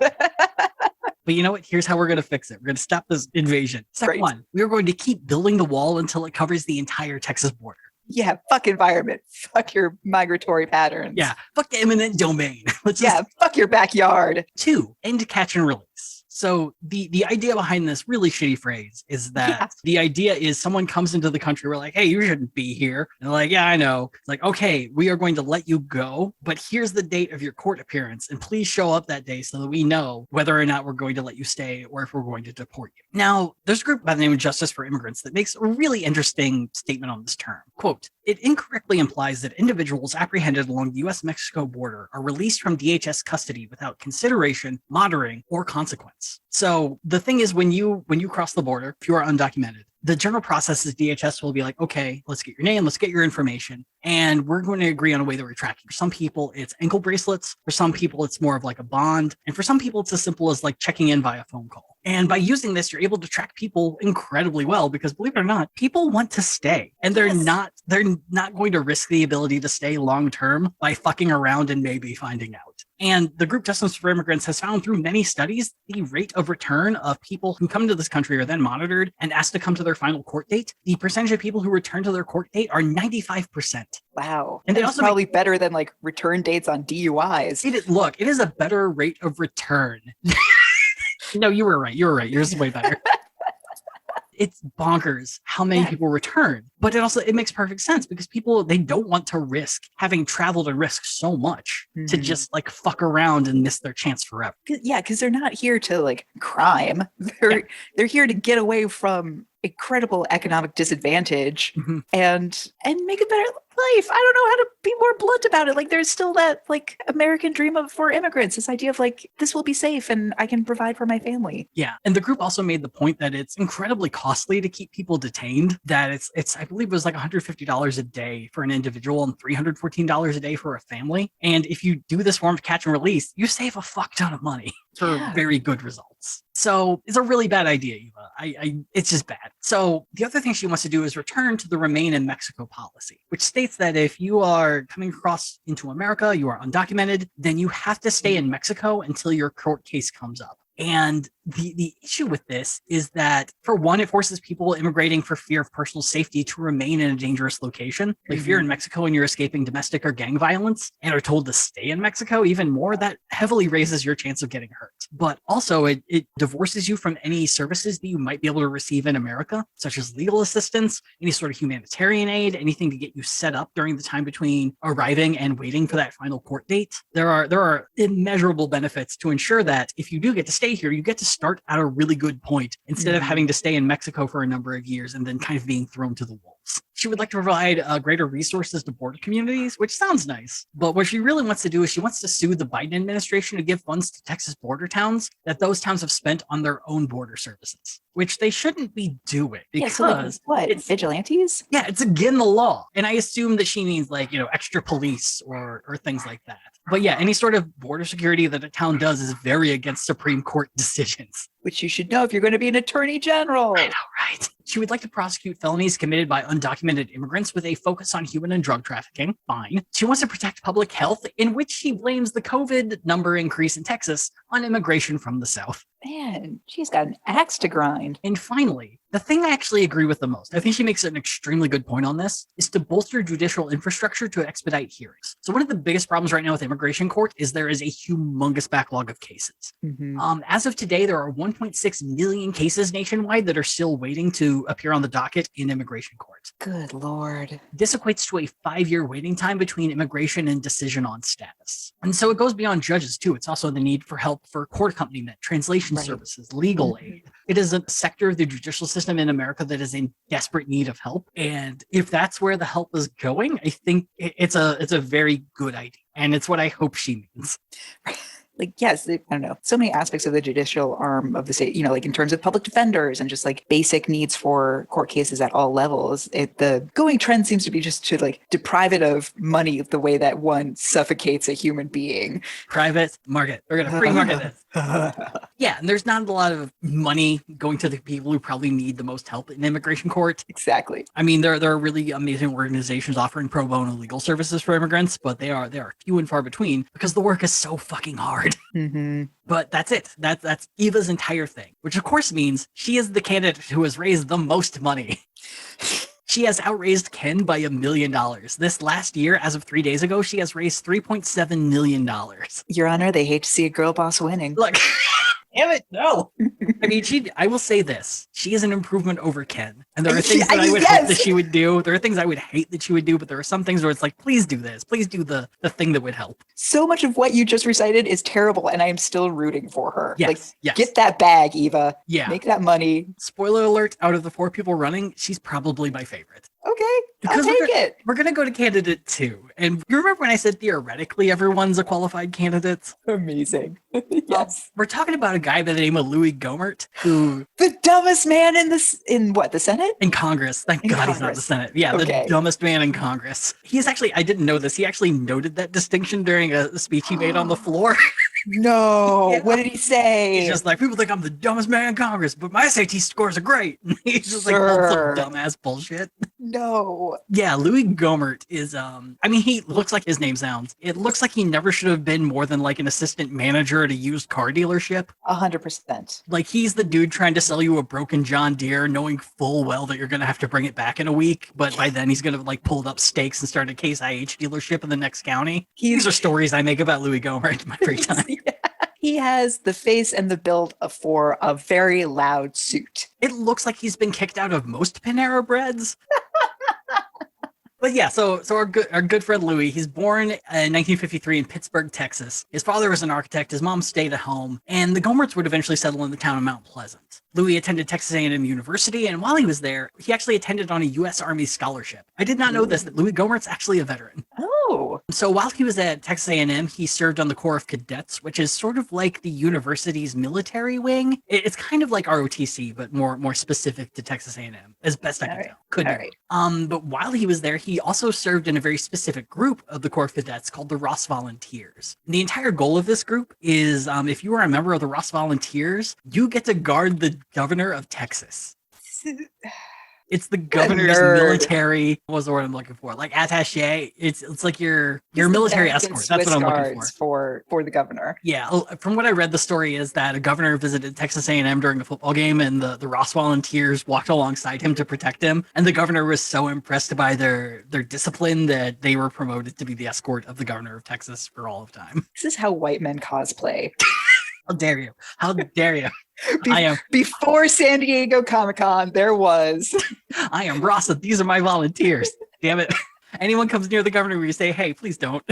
But you know what? Here's how we're going to fix it. We're going to stop this invasion. Step one, we are going to keep building the wall until it covers the entire Texas border. Yeah, fuck environment. Fuck your migratory patterns. Yeah, fuck eminent domain. Fuck your backyard. 2, end catch and release. So the idea behind this really shitty phrase is that the idea is someone comes into the country, we're like, hey, you shouldn't be here. And they're like, yeah, I know. It's like, okay, we are going to let you go, but here's the date of your court appearance, and please show up that day so that we know whether or not we're going to let you stay or if we're going to deport you. Now, there's a group by the name of Justice for Immigrants that makes a really interesting statement on this term. Quote, "It incorrectly implies that individuals apprehended along the U.S.-Mexico border are released from DHS custody without consideration, monitoring, or consequence." So the thing is, when you cross the border, if you are undocumented, the general process is DHS will be like, okay, let's get your name, let's get your information, and we're going to agree on a way that we're tracking. For some people, it's ankle bracelets. For some people, it's more of like a bond. And for some people, it's as simple as like checking in via phone call. And by using this, you're able to track people incredibly well because, believe it or not, people want to stay, and they're not going to risk the ability to stay long term by fucking around and maybe finding out. And the group Justice for Immigrants has found through many studies the rate of return of people who come to this country are then monitored and asked to come to their final court date. The percentage of people who return to their court date are 95%. Wow. And they also probably better than like return dates on DUIs. It is a better rate of return. No, you were right. Yours is way better. it's bonkers how many people return. But it makes perfect sense because people, they don't want to risk having traveled and risk so much to just like fuck around and miss their chance forever. Yeah, because they're not here to like crime. They're here to get away from incredible economic disadvantage and make a better life. I don't know how to be more blunt about it. Like there's still that like American dream for immigrants, this idea of like this will be safe and I can provide for my family. Yeah. And the group also made the point that it's incredibly costly to keep people detained, that it's I believe it was like $150 a day for an individual and $314 a day for a family. And if you do this form of catch and release, you save a fuck ton of money for very good results. So it's a really bad idea, Eva. It's just bad. So the other thing she wants to do is return to the Remain in Mexico policy, which states that if you are coming across into America, you are undocumented, then you have to stay in Mexico until your court case comes up. And the issue with this is that, for one, it forces people immigrating for fear of personal safety to remain in a dangerous location. Like if you're in Mexico and you're escaping domestic or gang violence and are told to stay in Mexico, even more, that heavily raises your chance of getting hurt. But also it divorces you from any services that you might be able to receive in America, such as legal assistance, any sort of humanitarian aid, anything to get you set up during the time between arriving and waiting for that final court date. There are immeasurable benefits to ensure that if you do get to stay here, you get to start at a really good point instead of having to stay in Mexico for a number of years and then kind of being thrown to the wolves. She would like to provide greater resources to border communities, which sounds nice. But what she really wants to do is she wants to sue the Biden administration to give funds to Texas border towns that those towns have spent on their own border services, which they shouldn't be doing because so like, it's vigilantes? Yeah, it's again the law. And I assume that she means like, extra police or things like that. But yeah, any sort of border security that a town does is very against Supreme Court decisions. Which you should know if you're going to be an attorney general. I know, right? She would like to prosecute felonies committed by undocumented immigrants with a focus on human and drug trafficking. Fine. She wants to protect public health, in which she blames the COVID number increase in Texas on immigration from the South. Man, she's got an axe to grind. And finally, the thing I actually agree with the most, I think she makes an extremely good point on this, is to bolster judicial infrastructure to expedite hearings. So one of the biggest problems right now with immigration court is there is a humongous backlog of cases. As of today, there are 1.6 million cases nationwide that are still waiting to appear on the docket in immigration court. Good Lord. This equates to a 5-year waiting time between immigration and decision on status. And so it goes beyond judges too. It's also the need for help for court accompaniment, translation services, legal aid. It is a sector of the judicial system in America that is in desperate need of help. And if that's where the help is going, I think it's a very good idea. And it's what I hope she means. Like, yes, I don't know, so many aspects of the judicial arm of the state, like in terms of public defenders and just like basic needs for court cases at all levels. The going trend seems to be just to like deprive it of money the way that one suffocates a human being. Private market. We're going to free market this. Yeah, and there's not a lot of money going to the people who probably need the most help in immigration court. Exactly. I mean, there are really amazing organizations offering pro bono legal services for immigrants, but they are few and far between because the work is so fucking hard. But that's it. That's Eva's entire thing, which of course means she is the candidate who has raised the most money. She has outraised Ken by $1 million. This last year, as of 3 days ago, she has raised $3.7 million. Your Honor, they hate to see a girl boss winning. Look, damn it, no. I mean, I will say this. She is an improvement over Ken. And there are things that I would hope that she would do. There are things I would hate that she would do, but there are some things where it's like, please do this. Please do the thing that would help. So much of what you just recited is terrible, and I am still rooting for her. Yes. Get that bag, Eva. Yeah. Make that money. Spoiler alert, out of the 4 people running, she's probably my favorite. Okay, I'll take it. We're going to go to candidate 2. And you remember when I said theoretically everyone's a qualified candidate? Amazing. Yes. We're talking about a guy by the name of Louis Gohmert, who... The dumbest man in the Senate? In Congress. Thank God he's not the Senate. Yeah, the dumbest man in Congress. He's actually, I didn't know this, he actually noted that distinction during a speech he made on the floor. No. Yeah. What did he say? He's just like, people think I'm the dumbest man in Congress, but my SAT scores are great. He's just like, pulled some dumbass bullshit. No. Yeah, Louis Gohmert is, he looks like his name sounds. It looks like he never should have been more than like an assistant manager at a used car dealership. 100%. Like, he's the dude trying to sell you a broken John Deere, knowing full well that you're going to have to bring it back in a week. But by then he's going to like pulled up stakes and start a Case IH dealership in the next county. These are stories I make about Louis Gohmert in my free time. He has the face and the build for a very loud suit. It looks like he's been kicked out of most Panera Breads. But yeah, so our good friend Louis, he's born in 1953 in Pittsburgh, Texas. His father was an architect, his mom stayed at home, and the Gomerts would eventually settle in the town of Mount Pleasant. Louis attended Texas A&M University, and while he was there, he actually attended on a U.S. Army scholarship. I did not know this, that Louis Gomert's actually a veteran. Oh. So while he was at Texas A&M, he served on the Corps of Cadets, which is sort of like the university's military wing. It's kind of like ROTC, but more specific to Texas A&M, as best I can tell. Could be. Right. But while he was there, he also served in a very specific group of the Corps of Cadets called the Ross Volunteers. The entire goal of this group is, if you are a member of the Ross Volunteers, you get to guard the governor of Texas. It's the governor's military. What was the word I'm looking for? Like attaché. It's like your military escort. That's what I'm looking for the governor. Yeah, from what I read, the story is that a governor visited Texas A&M during a football game, and the Ross Volunteers walked alongside him to protect him. And the governor was so impressed by their discipline that they were promoted to be the escort of the governor of Texas for all of time. This is how white men cosplay. How dare you? How dare you? Before San Diego Comic-Con, there was. I am Ross. These are my volunteers. Damn it. Anyone comes near the governor, we say, hey, please don't.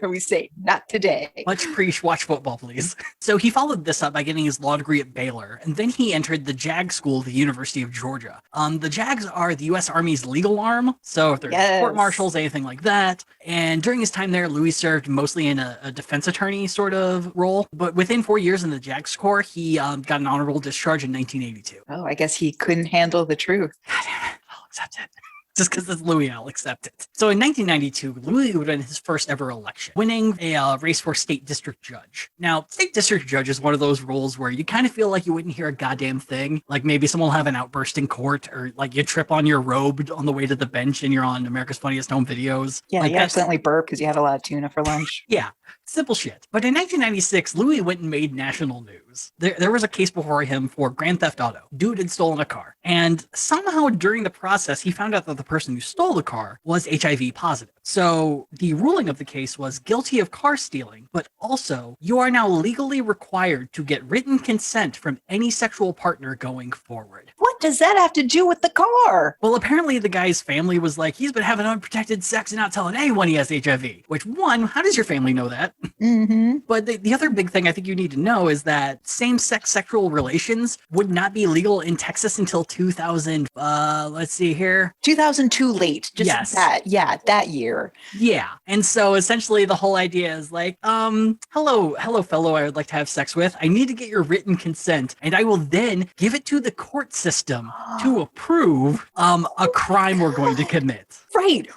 We say, not today. Let's watch football, please. So he followed this up by getting his law degree at Baylor, and then he entered the JAG school at the University of Georgia. The JAGs are the U.S. Army's legal arm, so if there's court martials, anything like that. And during his time there, Louis served mostly in a defense attorney sort of role, but within 4 years in the JAG Corps, he got an honorable discharge in 1982. Oh, I guess he couldn't handle the truth. God damn it. I'll accept it. Just because it's Louis, I'll accept it. So in 1992, Louis would win his first ever election, winning a race for state district judge. Now, state district judge is one of those roles where you kind of feel like you wouldn't hear a goddamn thing. Like maybe someone will have an outburst in court, or like you trip on your robe on the way to the bench and you're on America's Funniest Home Videos. Yeah, like you accidentally burp because you had a lot of tuna for lunch. Yeah. Simple shit. But in 1996, Louis went and made national news. There was a case before him for grand theft auto. Dude had stolen a car. And somehow during the process, he found out that the person who stole the car was HIV positive. So the ruling of the case was guilty of car stealing, but also you are now legally required to get written consent from any sexual partner going forward. What does that have to do with the car? Well, apparently the guy's family was like, he's been having unprotected sex and not telling anyone he has HIV. Which, one, how does your family know that? Mm-hmm. But the other big thing I think you need to know is that same-sex sexual relations would not be legal in Texas until 2000. Let's see here. 2002 late. Just that year. Yeah. And so essentially the whole idea is like, hello, fellow I would like to have sex with. I need to get your written consent, and I will then give it to the court system to approve a crime we're going to commit. Right.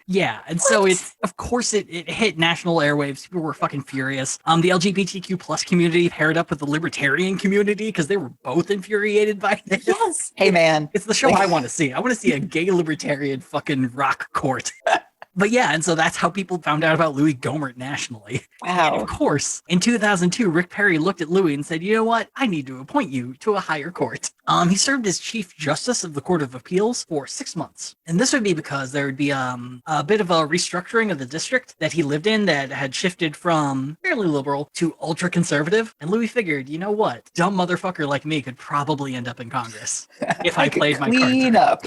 Yeah. And so it hit national airwaves. People were fucking furious. The LGBTQ plus community paired up with the libertarian community because they were both infuriated by this. Yes. Hey, man. It's the show I want to see. I want to see a gay libertarian fucking rock court. But yeah, and so that's how people found out about Louis Gohmert nationally. Wow. And of course, in 2002, Rick Perry looked at Louis and said, you know what? I need to appoint you to a higher court. He served as Chief Justice of the Court of Appeals for 6 months. And this would be because there would be a bit of a restructuring of the district that he lived in that had shifted from fairly liberal to ultra-conservative. And Louis figured, you know what? Dumb motherfucker like me could probably end up in Congress if I played my cards clean right. up.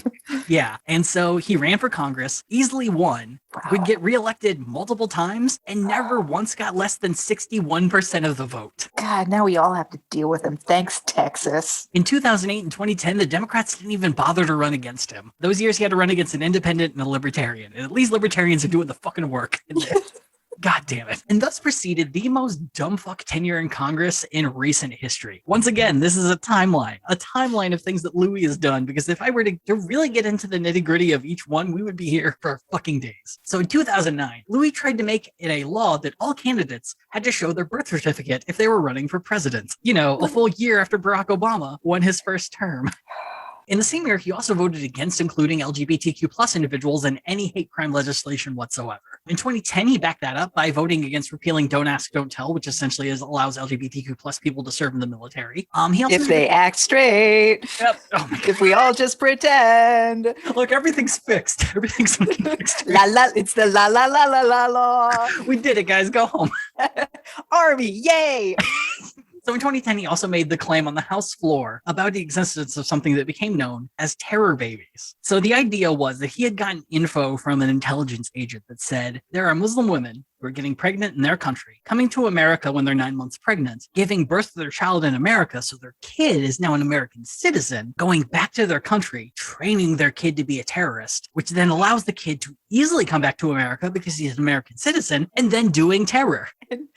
Yeah. And so he ran for Congress, easily won, would get reelected multiple times, and never once got less than 61% of the vote. God, now we all have to deal with him. Thanks, Texas. In 2008 and 2010, the Democrats didn't even bother to run against him. Those years he had to run against an independent and a libertarian. And at least libertarians are doing the fucking work. God damn it. And thus proceeded the most dumbfuck tenure in Congress in recent history. Once again, this is a timeline of things that Louis has done, because if I were to really get into the nitty gritty of each one, we would be here for fucking days. So in 2009, Louis tried to make it a law that all candidates had to show their birth certificate if they were running for president. You know, a full year after Barack Obama won his first term. In the same year, he also voted against including LGBTQ plus individuals in any hate crime legislation whatsoever. In 2010, he backed that up by voting against repealing Don't Ask, Don't Tell, which essentially allows LGBTQ plus people to serve in the military. He also if they act straight. Yep. Oh my God. If we all just pretend. Look, everything's fixed. Everything's fixed. It's the la la la la la la. We did it, guys. Go home. army. Yay! So in 2010, he also made the claim on the House floor about the existence of something that became known as terror babies. So the idea was that he had gotten info from an intelligence agent that said there are Muslim women who are getting pregnant in their country, coming to America when they're 9 months pregnant, giving birth to their child in America, so their kid is now an American citizen, going back to their country, training their kid to be a terrorist, which then allows the kid to easily come back to America because he's an American citizen, and then doing terror. And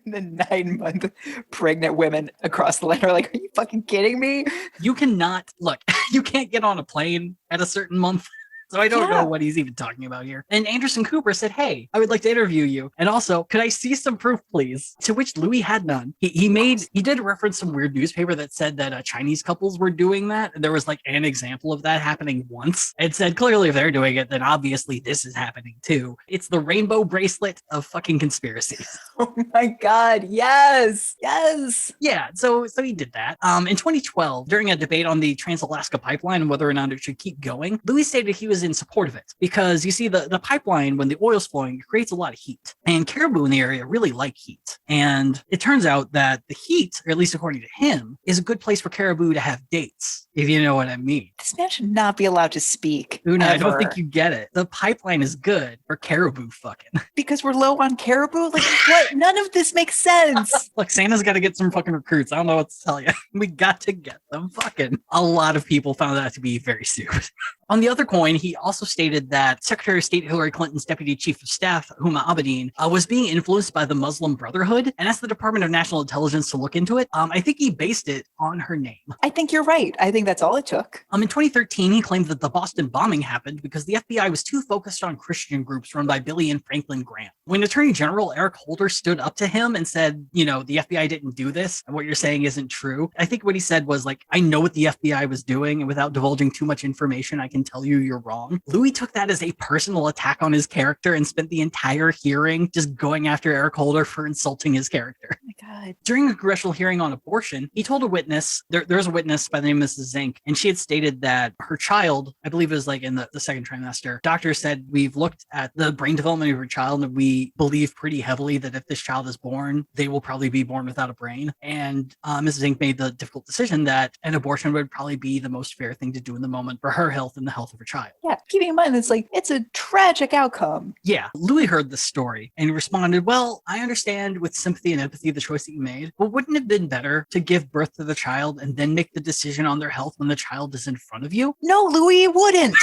the 9-month pregnant women across the land are like, are you fucking kidding me? You cannot, look, you can't get on a plane at a certain month. So I don't know what he's even talking about here. And Anderson Cooper said, hey, I would like to interview you. And also, could I see some proof, please? To which Louis had none. He did reference some weird newspaper that said that Chinese couples were doing that. And there was like an example of that happening once. It said, clearly, if they're doing it, then obviously this is happening too. It's the rainbow bracelet of fucking conspiracies. Oh my God. Yes. Yes. Yeah. So he did that. In 2012, during a debate on the Trans-Alaska Pipeline and whether or not it should keep going, Louis stated he was in support of it because you see the pipeline, when the oil's flowing, it creates a lot of heat, and caribou in the area really like heat. And it turns out that the heat, or at least according to him, is a good place for caribou to have dates, if you know what I mean. This man should not be allowed to speak. Una, I don't think you get it. The pipeline is good for caribou fucking. Because we're low on caribou? Like, what? None of this makes sense. Look, Santa's got to get some fucking recruits. I don't know what to tell you. We got to get them fucking. A lot of people found that to be very stupid. On the other coin, he also stated that Secretary of State Hillary Clinton's Deputy Chief of Staff, Huma Abedin, was being influenced by the Muslim Brotherhood and asked the Department of National Intelligence to look into it. I think he based it on her name. I think you're right. I think that's all it took. In 2013, he claimed that the Boston bombing happened because the FBI was too focused on Christian groups run by Billy and Franklin Graham. When Attorney General Eric Holder stood up to him and said, you know, the FBI didn't do this and what you're saying isn't true, I think what he said was like, I know what the FBI was doing, and without divulging too much information, I can tell you you're wrong. Louis took that as a personal attack on his character and spent the entire hearing just going after Eric Holder for insulting his character. Oh my God. During a congressional hearing on abortion, he told a witness, there's a witness by the name of Mrs. Zink, and she had stated that her child, I believe it was like in the second trimester, doctors said, we've looked at the brain development of her child and we believe pretty heavily that if this child is born, they will probably be born without a brain. And Mrs. Zink made the difficult decision that an abortion would probably be the most fair thing to do in the moment for her health and the health of her child. Yeah, keeping in mind, it's a tragic outcome. Yeah, Louis heard this story and he responded, well, I understand with sympathy and empathy the choice that you made, but wouldn't it have been better to give birth to the child and then make the decision on their health when the child is in front of you? No, Louis, it wouldn't.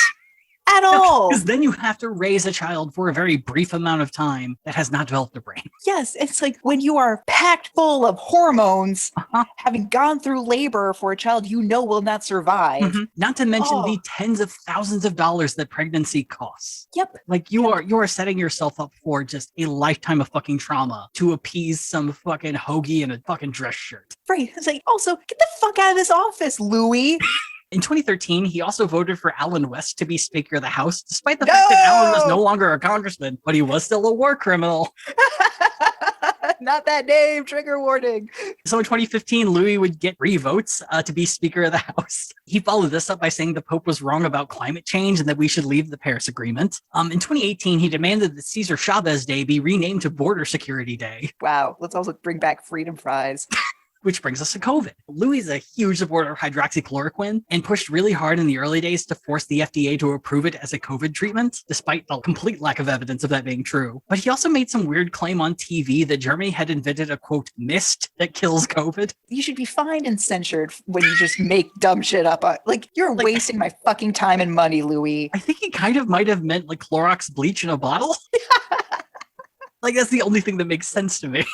At all. Because then you have to raise a child for a very brief amount of time that has not developed a brain. Yes, it's like when you are packed full of hormones, having gone through labor for a child you know will not survive. Mm-hmm. Not to mention the tens of thousands of dollars that pregnancy costs. Yep. Like you are setting yourself up for just a lifetime of fucking trauma to appease some fucking hoagie in a fucking dress shirt. Right. It's like, also, get the fuck out of this office, Louis. In 2013, he also voted for Alan West to be Speaker of the House, despite the fact that Alan was no longer a congressman, but he was still a war criminal. Not that name, trigger warning. So in 2015, Louis would get 3 votes to be Speaker of the House. He followed this up by saying the Pope was wrong about climate change and that we should leave the Paris Agreement. In 2018, he demanded that Cesar Chavez Day be renamed to Border Security Day. Wow, let's also bring back freedom fries. Which brings us to COVID. Louis is a huge supporter of hydroxychloroquine and pushed really hard in the early days to force the FDA to approve it as a COVID treatment, despite the complete lack of evidence of that being true. But he also made some weird claim on TV that Germany had invented a, quote, mist that kills COVID. You should be fined and censured when you just make dumb shit up. You're wasting my fucking time and money, Louis. I think he kind of might have meant like Clorox bleach in a bottle. Like, that's the only thing that makes sense to me.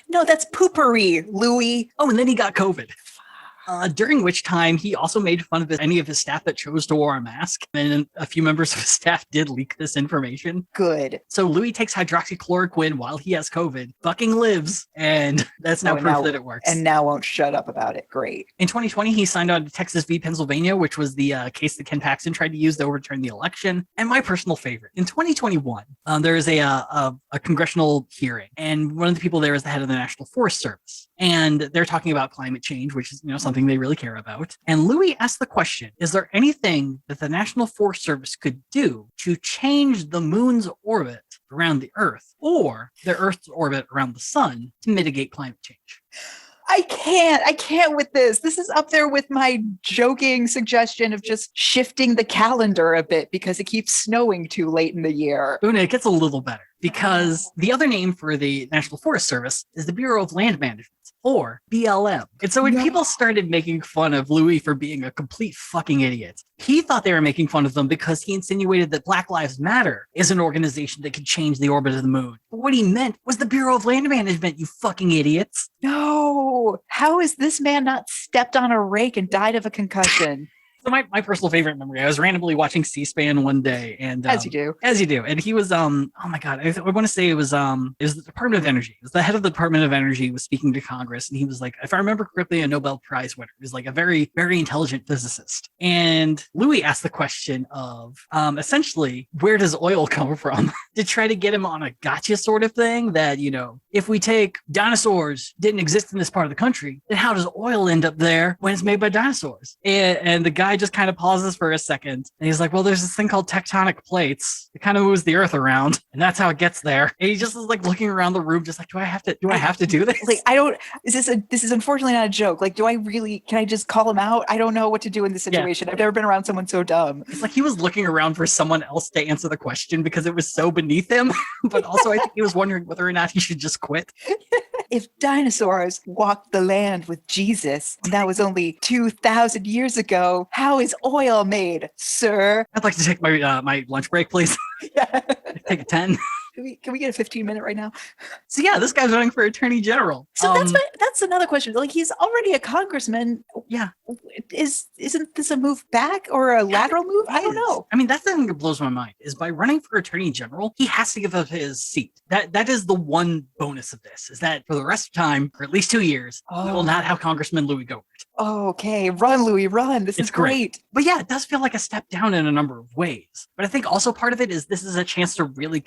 No, that's poopery, Louis. Oh, and then he got COVID. During which time he also made fun of any of his staff that chose to wear a mask. And a few members of his staff did leak this information. Good. So Louis takes hydroxychloroquine while he has COVID, fucking lives, and that's now proof that it works. And now won't shut up about it. Great. In 2020, he signed on to Texas v. Pennsylvania, which was the case that Ken Paxton tried to use to overturn the election. And my personal favorite, in 2021, there is a congressional hearing, and one of the people there is the head of the National Forest Service. and they're talking about climate change, which is, something they really care about. And Louis asked the question, is there anything that the National Forest Service could do to change the moon's orbit around the Earth or the Earth's orbit around the sun to mitigate climate change? I can't with this. This is up there with my joking suggestion of just shifting the calendar a bit because it keeps snowing too late in the year. Una, it gets a little better because the other name for the National Forest Service is the Bureau of Land Management, or BLM. And so when people started making fun of Louis for being a complete fucking idiot, he thought they were making fun of them because he insinuated that Black Lives Matter is an organization that could change the orbit of the moon. But what he meant was the Bureau of Land Management, you fucking idiots. No. How is this man not stepped on a rake and died of a concussion? So my personal favorite memory, I was randomly watching C-SPAN one day, and as you do, and he was oh my god, I want to say it was the Department of Energy. It was the head of the Department of Energy was speaking to Congress, and he was like, if I remember correctly, a Nobel Prize winner. He was like a very, very intelligent physicist. And Louis asked the question of essentially, where does oil come from? To try to get him on a gotcha sort of thing that, if we take dinosaurs didn't exist in this part of the country, then how does oil end up there when it's made by dinosaurs? And the guy just kind of pauses for a second, and he's like, well, there's this thing called tectonic plates. It kind of moves the earth around, and that's how it gets there. And he just is like looking around the room, just like, do I have to do this? Like, this is unfortunately not a joke. Like, can I just call him out? I don't know what to do in this situation. I've never been around someone so dumb. It's like he was looking around for someone else to answer the question because it was so beneath him. But also I think he was wondering whether or not he should just quit. If dinosaurs walked the land with Jesus, and that was only 2,000 years ago, how is oil made, sir? I'd like to take my lunch break, please. Yeah. Take a 10. Can we get a 15-minute right now? So yeah, this guy's running for attorney general. So that's another question. Like, he's already a congressman. Yeah. Isn't this a move back or a lateral move? I don't know. I mean, that's the thing that blows my mind is by running for attorney general, he has to give up his seat. That is the one bonus of this, is that for the rest of time, for at least 2 years, we will not have Congressman Louis Gohmert. Oh, okay. Run, Louis, run. This is great. But yeah, it does feel like a step down in a number of ways. But I think also part of it is this is a chance to really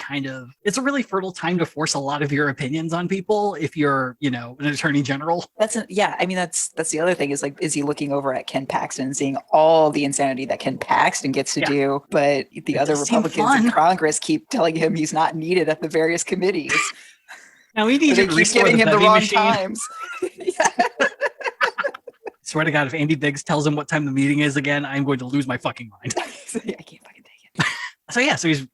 it's a really fertile time to force a lot of your opinions on people if you're, an attorney general. That's the other thing is, like, is he looking over at Ken Paxton and seeing all the insanity that Ken Paxton gets to do, but the other Republicans in Congress keep telling him he's not needed at the various committees. Now we need to keep giving him the wrong times. Yeah. Swear to God, if Andy Biggs tells him what time the meeting is again, I'm going to lose my fucking mind. I can't fucking take it. So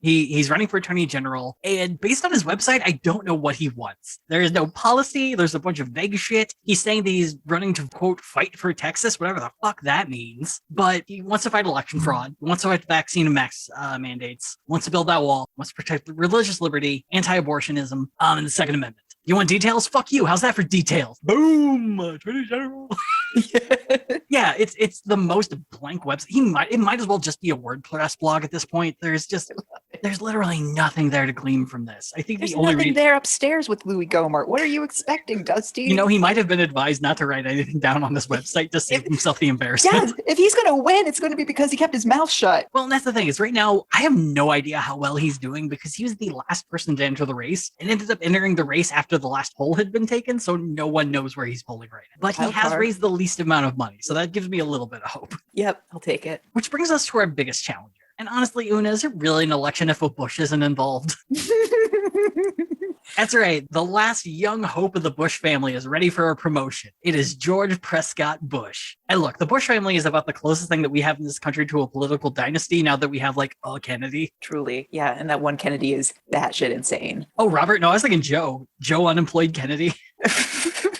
he's running for attorney general, and based on his website, I don't know what he wants. There is no policy. There's a bunch of vague shit. He's saying that he's running to, quote, fight for Texas, whatever the fuck that means. But he wants to fight election fraud. He wants to fight vaccine and max mandates. Wants to build that wall. Wants to protect religious liberty, anti-abortionism, and the Second Amendment. You want details? Fuck you. How's that for details? Boom. Attorney General. Yeah, it's the most blank website. It might as well just be a WordPress blog at this point. There's literally nothing there to glean from this. I think there's nothing there upstairs with Louis Gohmert. What are you expecting, Dusty? He might have been advised not to write anything down on this website to save himself the embarrassment. Yeah, if he's going to win, it's going to be because he kept his mouth shut. Well, and that's the thing is right now, I have no idea how well he's doing because he was the last person to enter the race and ended up entering the race after the last poll had been taken. So no one knows where he's polling right now. But he has raised the least amount of money. So that gives me a little bit of hope. Yep, I'll take it. Which brings us to our biggest challenger. And honestly, Una, is it really an election if a Bush isn't involved? That's right. The last young hope of the Bush family is ready for a promotion. It is George Prescott Bush. And look, the Bush family is about the closest thing that we have in this country to a political dynasty now that we have like a Kennedy. Truly. Yeah. And that one Kennedy is batshit insane. Oh, Robert. No, I was thinking Joe Unemployed Kennedy.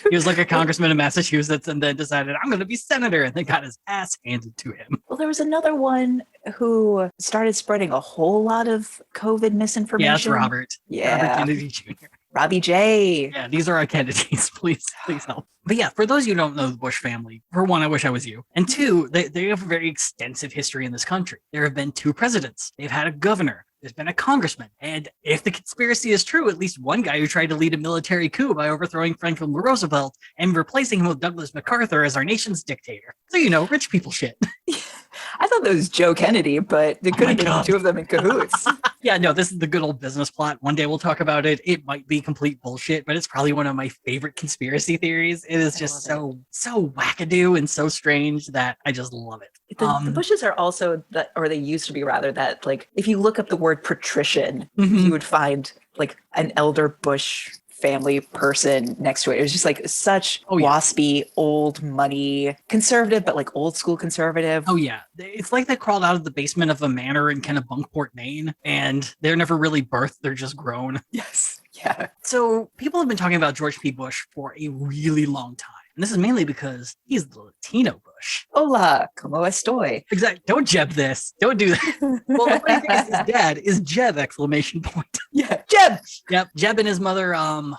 He was like a congressman in Massachusetts and then decided, I'm going to be senator. And then got his ass handed to him. Well, there was another one who started spreading a whole lot of COVID misinformation. Yeah, that's Robert. Yeah. Robert Kennedy Jr. Robbie J. Yeah, these are our Kennedys. Please help. But yeah, for those of you who don't know the Bush family, for one, I wish I was you. And two, they have a very extensive history in this country. There have been 2 presidents. They've had a governor. There's been a congressman. And if the conspiracy is true, at least one guy who tried to lead a military coup by overthrowing Franklin Roosevelt and replacing him with Douglas MacArthur as our nation's dictator. So, rich people shit. I thought that was Joe Kennedy, but it could have been the two of them in cahoots. Yeah, no, this is the good old business plot. One day we'll talk about it. It might be complete bullshit, but it's probably one of my favorite conspiracy theories. It is just so wackadoo and so strange that I just love it. The Bushes are also that, or they used to be rather, that like if you look up the word patrician, you would find like an elder Bush family person next to it. It was just like such waspy, old money conservative, but like old school conservative. Oh yeah, it's like they crawled out of the basement of a manor in Kennebunkport, Maine, and they're never really birthed; they're just grown. Yes, yeah. So people have been talking about George P. Bush for a really long time. And this is mainly because he's the Latino Bush. Hola, como estoy? Exactly. Don't Jeb this. Don't do that. Well, the funny thing is his dad is Jeb, exclamation point. Yeah, Jeb. Yep. Jeb and his mother,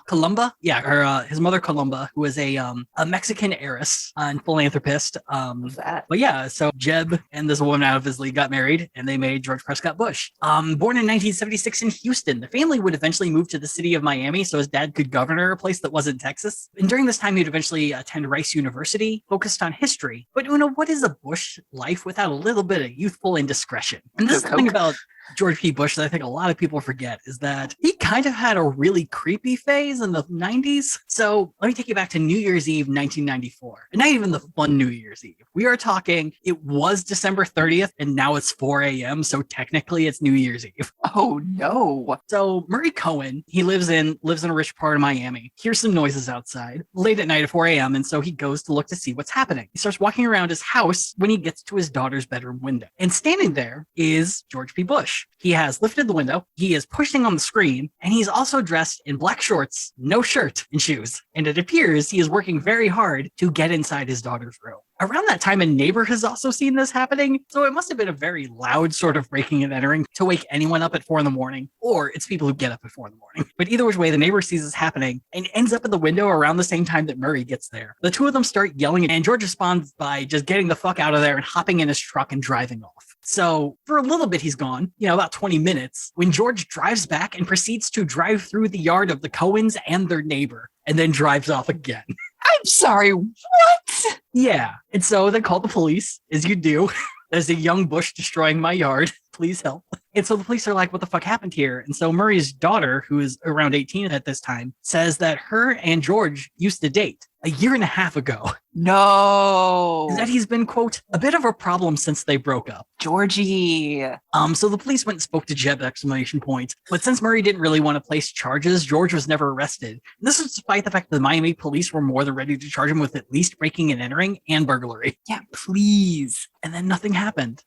Columba. Yeah, his mother, Columba, who is a Mexican heiress and philanthropist. But yeah, so Jeb and this woman out of his league got married and they made George Prescott Bush. Born in 1976 in Houston, the family would eventually move to the city of Miami so his dad could govern a place that wasn't Texas. And during this time, he'd eventually attend Rice University, focused on history. But what is a Bush life without a little bit of youthful indiscretion? And this is the thing about George P. Bush that I think a lot of people forget is that he kind of had a really creepy phase in the 90s. So let me take you back to New Year's Eve, 1994. And not even the fun New Year's Eve. We are talking, it was December 30th and now it's 4 a.m. So technically it's New Year's Eve. Oh no. So Murray Cohen, he lives in a rich part of Miami, hears some noises outside late at night at 4 a.m. And so he goes to look to see what's happening. He starts walking around his house when he gets to his daughter's bedroom window. And standing there is George P. Bush. He has lifted the window, he is pushing on the screen, and he's also dressed in black shorts, no shirt, and shoes. And it appears he is working very hard to get inside his daughter's room. Around that time, a neighbor has also seen this happening, so it must have been a very loud sort of breaking and entering to wake anyone up at 4 a.m, or it's people who get up at 4 a.m. But either which way, the neighbor sees this happening and ends up at the window around the same time that Murray gets there. The two of them start yelling, and George responds by just getting the fuck out of there and hopping in his truck and driving off. So for a little bit, he's gone, about 20 minutes, when George drives back and proceeds to drive through the yard of the Cohens and their neighbor, and then drives off again. I'm sorry, what? Yeah. And so they call the police, as you do. There's a young Bush destroying my yard. Please help. And so the police are like, what the fuck happened here? And so Murray's daughter, who is around 18 at this time, says that her and George used to date a year and a half ago. No. That he's been, quote, a bit of a problem since they broke up. Georgie. So the police went and spoke to Jeb, exclamation point. But since Murray didn't really want to place charges, George was never arrested. And this is despite the fact that the Miami police were more than ready to charge him with at least breaking and entering and burglary. Yeah, please. And then nothing happened.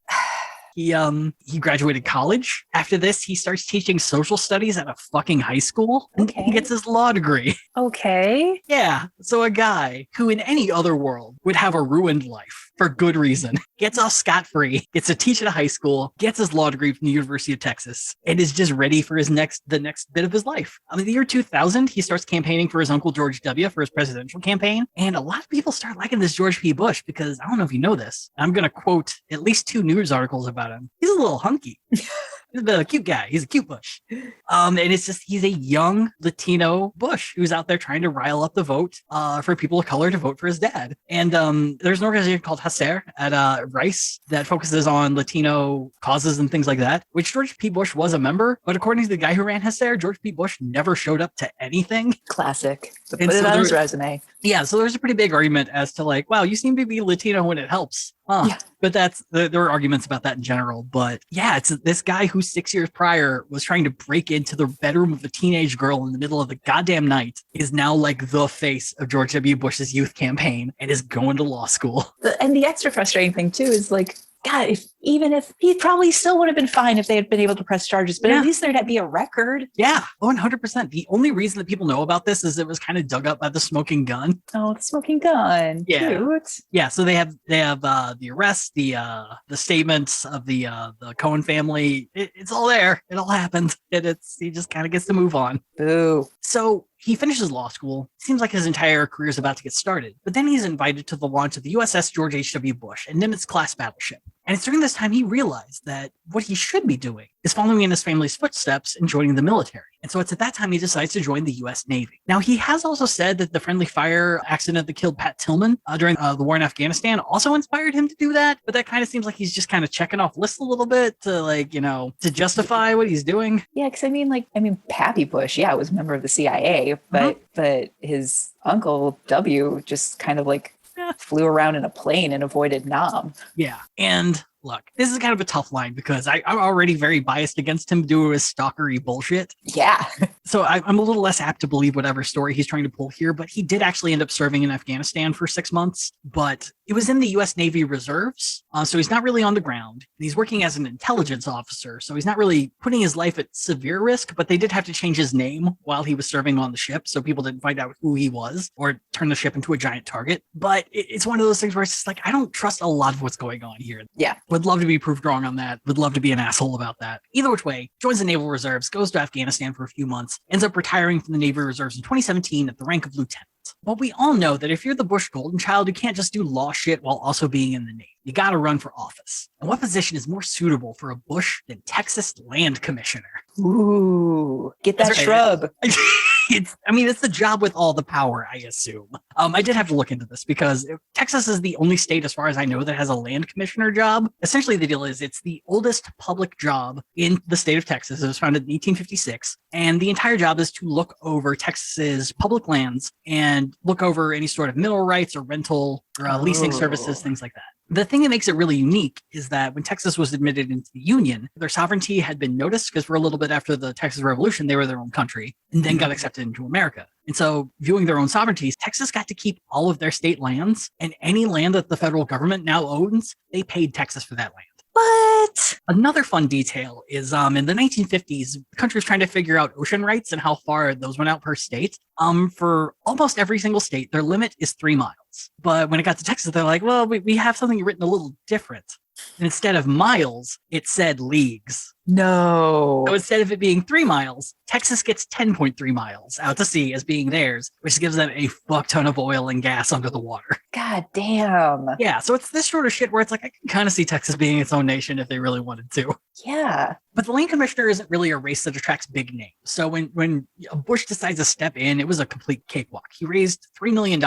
He graduated college. After this, he starts teaching social studies at a fucking high school. Okay. He gets his law degree. Okay. Yeah. So a guy who in any other world would have a ruined life for good reason gets off scot-free, gets to teach at a high school, gets his law degree from the University of Texas, and is just ready for the next bit of his life. In the year 2000, he starts campaigning for his uncle George W. for his presidential campaign. And a lot of people start liking this George P. Bush because I don't know if you know this. I'm going to quote at least 2 news articles about him. He's a little hunky. He's a cute guy. He's a cute Bush. And it's just, he's a young Latino Bush who's out there trying to rile up the vote for people of color to vote for his dad. And there's an organization called HACER at Rice that focuses on Latino causes and things like that, which George P. Bush was a member. But according to the guy who ran HACER, George P. Bush never showed up to anything. Classic. Put it on his resume. Yeah, so there's a pretty big argument as to like, wow, you seem to be Latino when it helps. Yeah. But there were arguments about that in general. But yeah, it's this guy who 6 years prior was trying to break into the bedroom of a teenage girl in the middle of the goddamn night is now like the face of George W. Bush's youth campaign and is going to law school. And the extra frustrating thing too is like, God, even if he probably still would have been fine if they had been able to press charges, but at least there'd be a record. Yeah, 100%. The only reason that people know about this is it was kind of dug up by the smoking gun. Oh, the smoking gun. Yeah. Cute. Yeah, so they have the arrest, the statements of the Cohen family. It's all there. It all happened. He just kind of gets to move on. Boo. So he finishes law school. Seems like his entire career is about to get started. But then he's invited to the launch of the USS George H.W. Bush, a Nimitz-class battleship. And it's during this time he realized that what he should be doing is following in his family's footsteps and joining the military. And so it's at that time he decides to join the U.S. Navy. Now, he has also said that the friendly fire accident that killed Pat Tillman during the war in Afghanistan also inspired him to do that. But that kind of seems like he's just kind of checking off lists a little bit to, like, you know, to justify what he's doing. Yeah, because I mean, Pappy Bush, yeah, was a member of the CIA, but his uncle W just kind of like flew around in a plane and avoided Nam. Yeah. And look, this is kind of a tough line because I'm already very biased against him due to his stalkery bullshit. Yeah. So I'm a little less apt to believe whatever story he's trying to pull here, but he did actually end up serving in Afghanistan for 6 months, but it was in the U.S. Navy Reserves. So he's not really on the ground. And he's working as an intelligence officer. So he's not really putting his life at severe risk, but they did have to change his name while he was serving on the ship. So people didn't find out who he was or turn the ship into a giant target. But it's one of those things where it's just like, I don't trust a lot of what's going on here. Yeah. Would love to be proved wrong on that. Would love to be an asshole about that. Either which way, joins the Naval Reserves, goes to Afghanistan for a few months, ends up retiring from the Navy Reserves in 2017 at the rank of lieutenant. But we all know that if you're the Bush golden child, you can't just do law shit while also being in the Navy. You got to run for office. And what position is more suitable for a Bush than Texas Land Commissioner? Ooh, get that shrub. It's the job with all the power, I assume. I did have to look into this because Texas is the only state, as far as I know, that has a land commissioner job. Essentially, the deal is it's the oldest public job in the state of Texas. It was founded in 1856. And the entire job is to look over Texas's public lands and look over any sort of mineral rights or rental or leasing services, things like that. The thing that makes it really unique is that when Texas was admitted into the Union, their sovereignty had been noticed because for a little bit after the Texas Revolution, they were their own country and then got accepted into America. And so viewing their own sovereignties, Texas got to keep all of their state lands, and any land that the federal government now owns, they paid Texas for that land. What? Another fun detail is in the 1950s, the country was trying to figure out ocean rights and how far those went out per state. For almost every single state, their limit is 3 miles. But when it got to Texas, they're like, well, we have something written a little different. And instead of miles, it said leagues. No. So instead of it being 3 miles, Texas gets 10.3 miles out to sea as being theirs, which gives them a fuck ton of oil and gas under the water. God damn. Yeah, so it's this sort of shit where it's like, I can kind of see Texas being its own nation if they really wanted to. Yeah. But the land commissioner isn't really a race that attracts big names. So when Bush decides to step in, it was a complete cakewalk. He raised $3 million.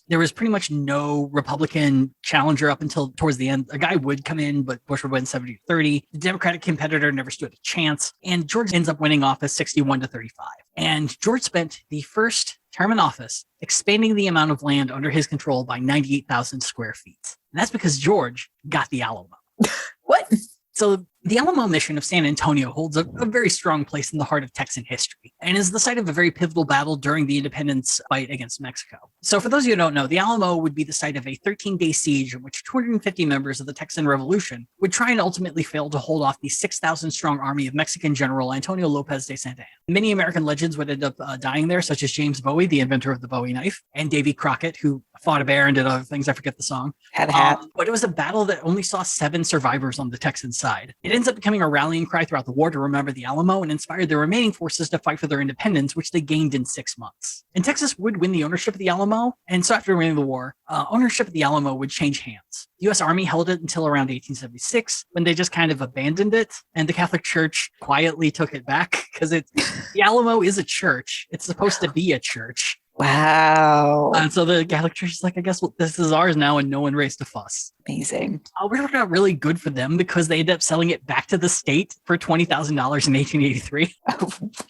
There was pretty much no Republican challenger up until towards the end. A guy would come in, but Bush would win 70-30. The Democratic competitor never stood a chance. And George ends up winning office 61-35. And George spent the first term in office expanding the amount of land under his control by 98,000 square feet. And that's because George got the Alamo. What? So the Alamo mission of San Antonio holds a very strong place in the heart of Texan history and is the site of a very pivotal battle during the independence fight against Mexico. So for those of you who don't know, the Alamo would be the site of a 13-day siege in which 250 members of the Texan Revolution would try and ultimately fail to hold off the 6,000-strong army of Mexican General Antonio Lopez de Santa Anna. Many American legends would end up dying there, such as James Bowie, the inventor of the Bowie knife, and Davy Crockett, who fought a bear and did other things. I forget the song. Had a hat. But it was a battle that only saw 7 survivors on the Texan side. It ends up becoming a rallying cry throughout the war to remember the Alamo and inspired the remaining forces to fight for their independence, which they gained in 6 months. And Texas would win the ownership of the Alamo, and so after winning the war, ownership of the Alamo would change hands. The U.S. Army held it until around 1876, when they just kind of abandoned it, and the Catholic Church quietly took it back, because the Alamo is a church. It's supposed to be a church. Wow. And so the Catholic Church is like, I guess this is ours now, and no one raised a fuss. Amazing. It worked out really good for them because they ended up selling it back to the state for $20,000 in 1883.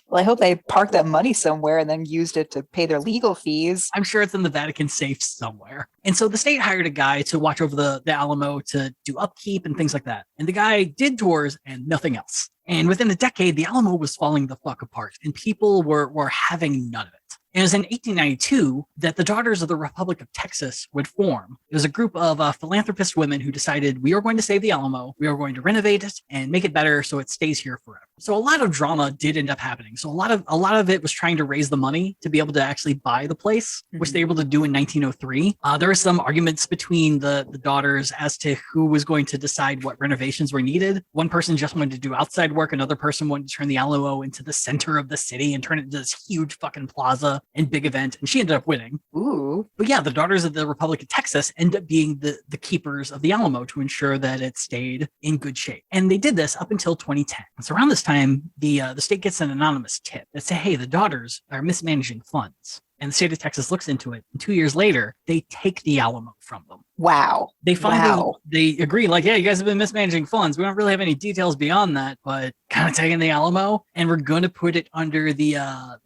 Well, I hope they parked that money somewhere and then used it to pay their legal fees. I'm sure it's in the Vatican safe somewhere. And so the state hired a guy to watch over the Alamo to do upkeep and things like that. And the guy did tours and nothing else. And within a decade, the Alamo was falling the fuck apart and people were having none of it. And it was in 1892 that the Daughters of the Republic of Texas would form. It was a group of philanthropist women who decided, we are going to save the Alamo, we are going to renovate it and make it better so it stays here forever. So a lot of drama did end up happening. So a lot of it was trying to raise the money to be able to actually buy the place, which they were able to do in 1903. There were some arguments between the daughters as to who was going to decide what renovations were needed. One person just wanted to do outside work. Another person wanted to turn the Alamo into the center of the city and turn it into this huge fucking plaza and big event. And she ended up winning. Ooh. But yeah, the Daughters of the Republic of Texas end up being the keepers of the Alamo to ensure that it stayed in good shape. And they did this up until 2010. So around this time, the state gets an anonymous tip that say, hey, the daughters are mismanaging funds. And the state of Texas looks into it. And 2 years later, they take the Alamo from them. Wow. They finally, they agree, like, yeah, you guys have been mismanaging funds. We don't really have any details beyond that, but kind of taking the Alamo, and we're going to put it under the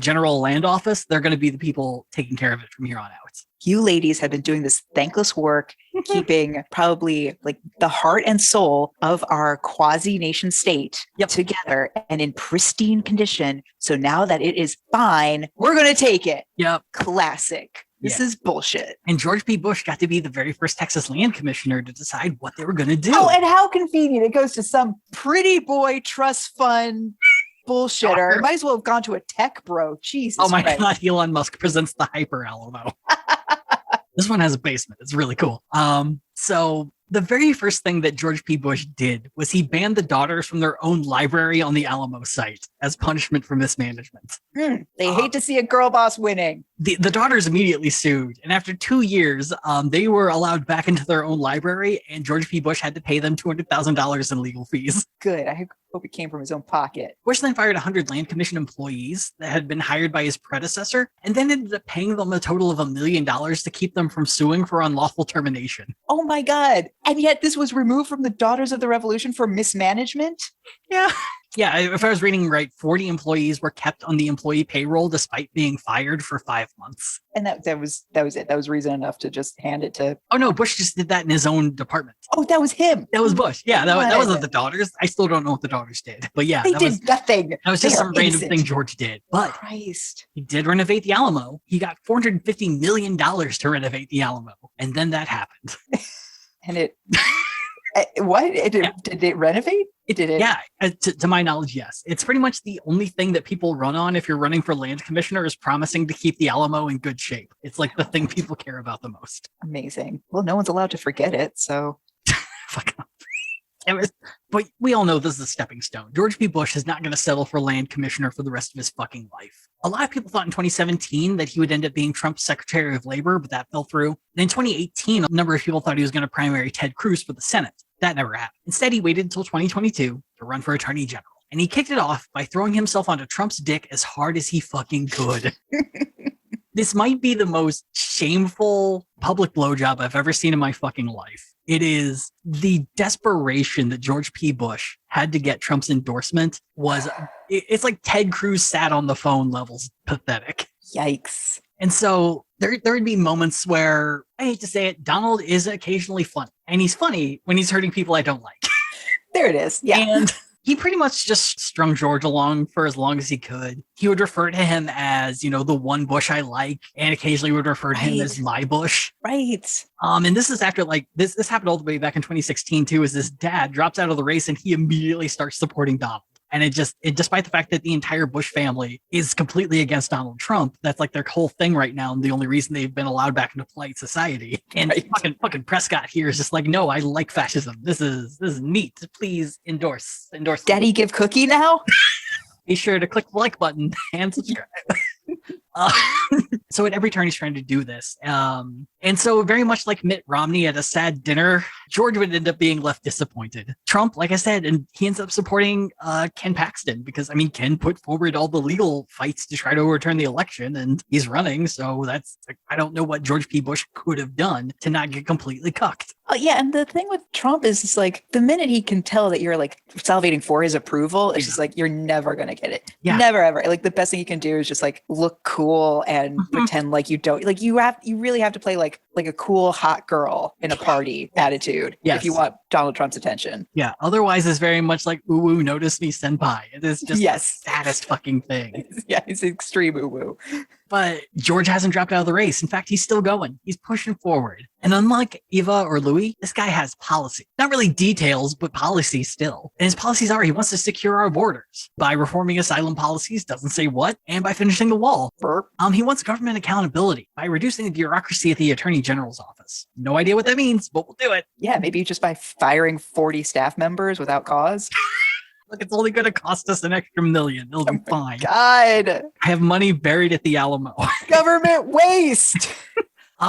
General Land Office. They're going to be the people taking care of it from here on out. You ladies have been doing this thankless work, keeping probably like the heart and soul of our quasi nation state together and in pristine condition. So now that it is fine, we're going to take it. Yep. Classic. This is bullshit. And George P. Bush got to be the very first Texas land commissioner to decide what they were going to do. Oh, and how convenient. It goes to some pretty boy trust fund bullshitter. It might as well have gone to a tech bro. Jesus. Oh my God. Elon Musk presents the Hyper Alamo. This one has a basement. It's really cool. So the very first thing that George P. Bush did was he banned the daughters from their own library on the Alamo site as punishment for mismanagement. They hate to see a girl boss winning. The daughters immediately sued. And after 2 years, they were allowed back into their own library, and George P. Bush had to pay them $200,000 in legal fees. Good. I hope it came from his own pocket. Bush then fired 100 land commission employees that had been hired by his predecessor, and then ended up paying them a total of $1 million to keep them from suing for unlawful termination. Oh my God. And yet this was removed from the Daughters of the Revolution for mismanagement? Yeah. Yeah, if I was reading right, 40 employees were kept on the employee payroll despite being fired for 5 months. And that was it. That was reason enough to just hand it to... Oh no, Bush just did that in his own department. Oh, that was him. That was Bush. Yeah, that wasn't the daughters. I still don't know what the daughters did. But yeah, they did nothing. That was just some random thing George did. But Christ. He did renovate the Alamo. He got $450 million to renovate the Alamo. And then that happened. And it... What? Did it renovate? It did it. Yeah, to my knowledge, yes. It's pretty much the only thing that people run on if you're running for land commissioner is promising to keep the Alamo in good shape. It's like the thing people care about the most. Amazing. Well, no one's allowed to forget it, so... Fuck off. But we all know this is a stepping stone. George P. Bush is not going to settle for land commissioner for the rest of his fucking life. A lot of people thought in 2017 that he would end up being Trump's Secretary of Labor, but that fell through. And in 2018, a number of people thought he was going to primary Ted Cruz for the Senate. That never happened. Instead, he waited until 2022 to run for Attorney General. And he kicked it off by throwing himself onto Trump's dick as hard as he fucking could. This might be the most shameful public blowjob I've ever seen in my fucking life. It is the desperation that George P. Bush had to get Trump's endorsement it's like Ted Cruz sat on the phone levels pathetic. Yikes. And so there would be moments where, I hate to say it, Donald is occasionally funny. And he's funny when he's hurting people I don't like. There it is. Yeah. And he pretty much just strung George along for as long as he could. He would refer to him as, the one Bush I like, and occasionally would refer to him as my Bush. Right. And this is after this happened all the way back in 2016 too, as his dad drops out of the race and he immediately starts supporting Donald. And despite the fact that the entire Bush family is completely against Donald Trump, that's like their whole thing right now. And the only reason they've been allowed back into polite society. And fucking Prescott here is just like, no, I like fascism. This is neat. Please endorse. Daddy give cookie now? Be sure to click the like button and subscribe. So at every turn, he's trying to do this. And so very much like Mitt Romney at a sad dinner, George would end up being left disappointed. Trump, like I said, and he ends up supporting Ken Paxton because, Ken put forward all the legal fights to try to overturn the election and he's running. So I don't know what George P. Bush could have done to not get completely cucked. Oh, yeah. And the thing with Trump is it's like the minute he can tell that you're like salivating for his approval, it's just like you're never going to get it. Yeah. Never, ever. Like the best thing you can do is just like look cool and pretend like you don't. Like you really have to play like like a cool hot girl in a party attitude if you Yes. want Donald Trump's attention. Yeah. Otherwise, it's very much like, ooh, ooh, notice me, senpai. It is just the Yes. saddest fucking thing. Yeah, it's extreme woo. But George hasn't dropped out of the race. In fact, he's still going. He's pushing forward. And unlike Eva or Louis, this guy has policy. Not really details, but policy still. And his policies are he wants to secure our borders by reforming asylum policies, doesn't say what, and by finishing the wall. Burp. He wants government accountability by reducing the bureaucracy at the Attorney General's office. No idea what that means, but we'll do it. Yeah, maybe just by firing 40 staff members without cause. Look, it's only going to cost us an extra $1 million. It'll be fine. God. I have money buried at the Alamo. Government waste.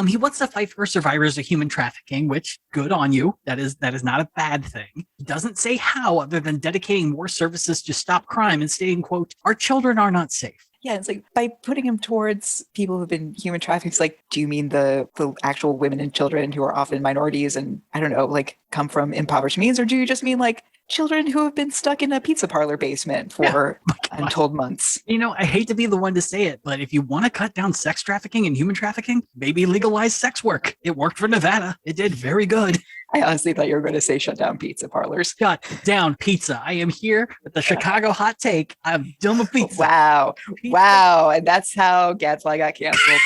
He wants to fight for survivors of human trafficking, which good on you. That is not a bad thing. He doesn't say how other than dedicating more services to stop crime and stating, quote, our children are not safe. Yeah, it's like by putting him towards people who've been human trafficked, it's like, do you mean the actual women and children who are often minorities and, I don't know, like come from impoverished means? Or do you just mean like children who have been stuck in a pizza parlor basement for untold months? You know, I hate to be the one to say it, but if you want to cut down sex trafficking and human trafficking, maybe legalize sex work. It worked for Nevada. It did very good. I honestly thought you were going to say shut down pizza parlors. Shut down pizza. I am here with the Chicago hot take. I'm done with pizza. Wow. Pizza. Wow. And that's how Gadfly got canceled.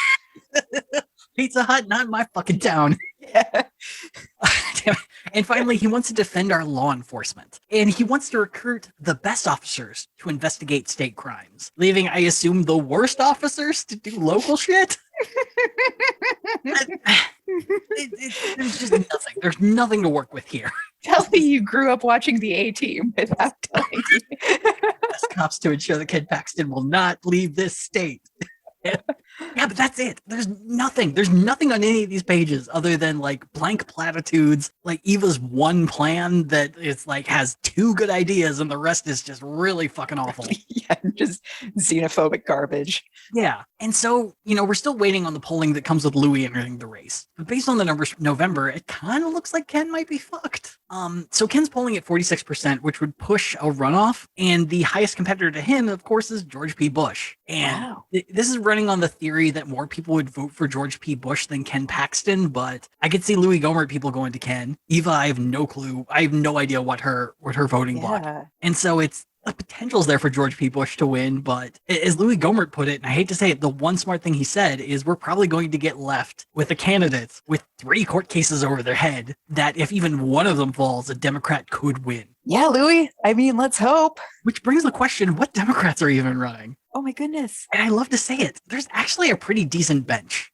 Pizza Hut, not in my fucking town. Yeah. And finally, he wants to defend our law enforcement. And he wants to recruit the best officers to investigate state crimes, leaving, I assume, the worst officers to do local shit. There's just nothing. There's nothing to work with here. Tell me you grew up watching the A-Team without telling me. Best cops to ensure that Ken Paxton will not leave this state. Yeah, but that's it. There's nothing. There's nothing on any of these pages other than like blank platitudes, like Eva's one plan that is like has 2 good ideas and the rest is just really fucking awful. Yeah, just xenophobic garbage. Yeah. And so, we're still waiting on the polling that comes with Louis entering the race. But based on the numbers from November, it kind of looks like Ken might be fucked. So Ken's polling at 46%, which would push a runoff. And the highest competitor to him, of course, is George P. Bush. And this is running on the theory that more people would vote for George P. Bush than Ken Paxton, but I could see Louis Gohmert people going to Ken. Eva, I have no clue. I have no idea what her voting block. And so it's the potential's there for George P. Bush to win, but as Louis Gohmert put it, and I hate to say it, the one smart thing he said is we're probably going to get left with a candidate with 3 court cases over their head that if even one of them falls, a Democrat could win. Yeah, Louis. I mean, let's hope. Which brings the question, what Democrats are even running? Oh my goodness. And I love to say it. There's actually a pretty decent bench.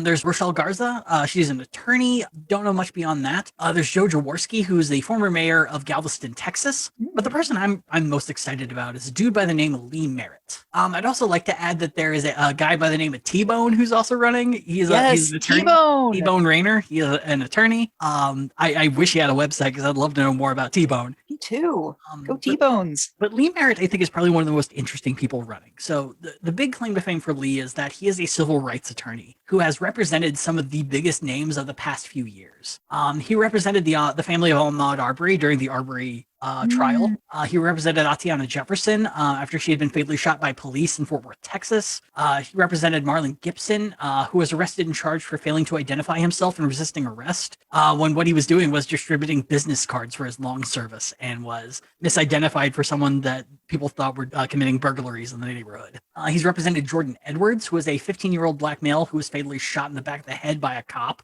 There's Rochelle Garza. She's an attorney. Don't know much beyond that. There's Joe Jaworski, who's the former mayor of Galveston, Texas. But the person I'm most excited about is a dude by the name of Lee Merritt. I'd also like to add that there is a guy by the name of T-Bone who's also running. He's an attorney. T-Bone Rayner. He is an attorney. I wish he had a website because I'd love to know more about T-Bone. Me too. Go T-Bones. But Lee Merritt, I think, is probably one of the most interesting people running. So the big claim to fame for Lee is that he is a civil rights attorney who has represented some of the biggest names of the past few years. He represented the family of Ahmaud Arbery during the Arbery trial. He represented Atiana Jefferson after she had been fatally shot by police in Fort Worth, Texas. He represented Marlon Gibson, who was arrested and charged for failing to identify himself and resisting arrest when what he was doing was distributing business cards for his long service and was misidentified for someone that people thought were committing burglaries in the neighborhood. He's represented Jordan Edwards, who was a 15-year-old black male who was fatally shot in the back of the head by a cop.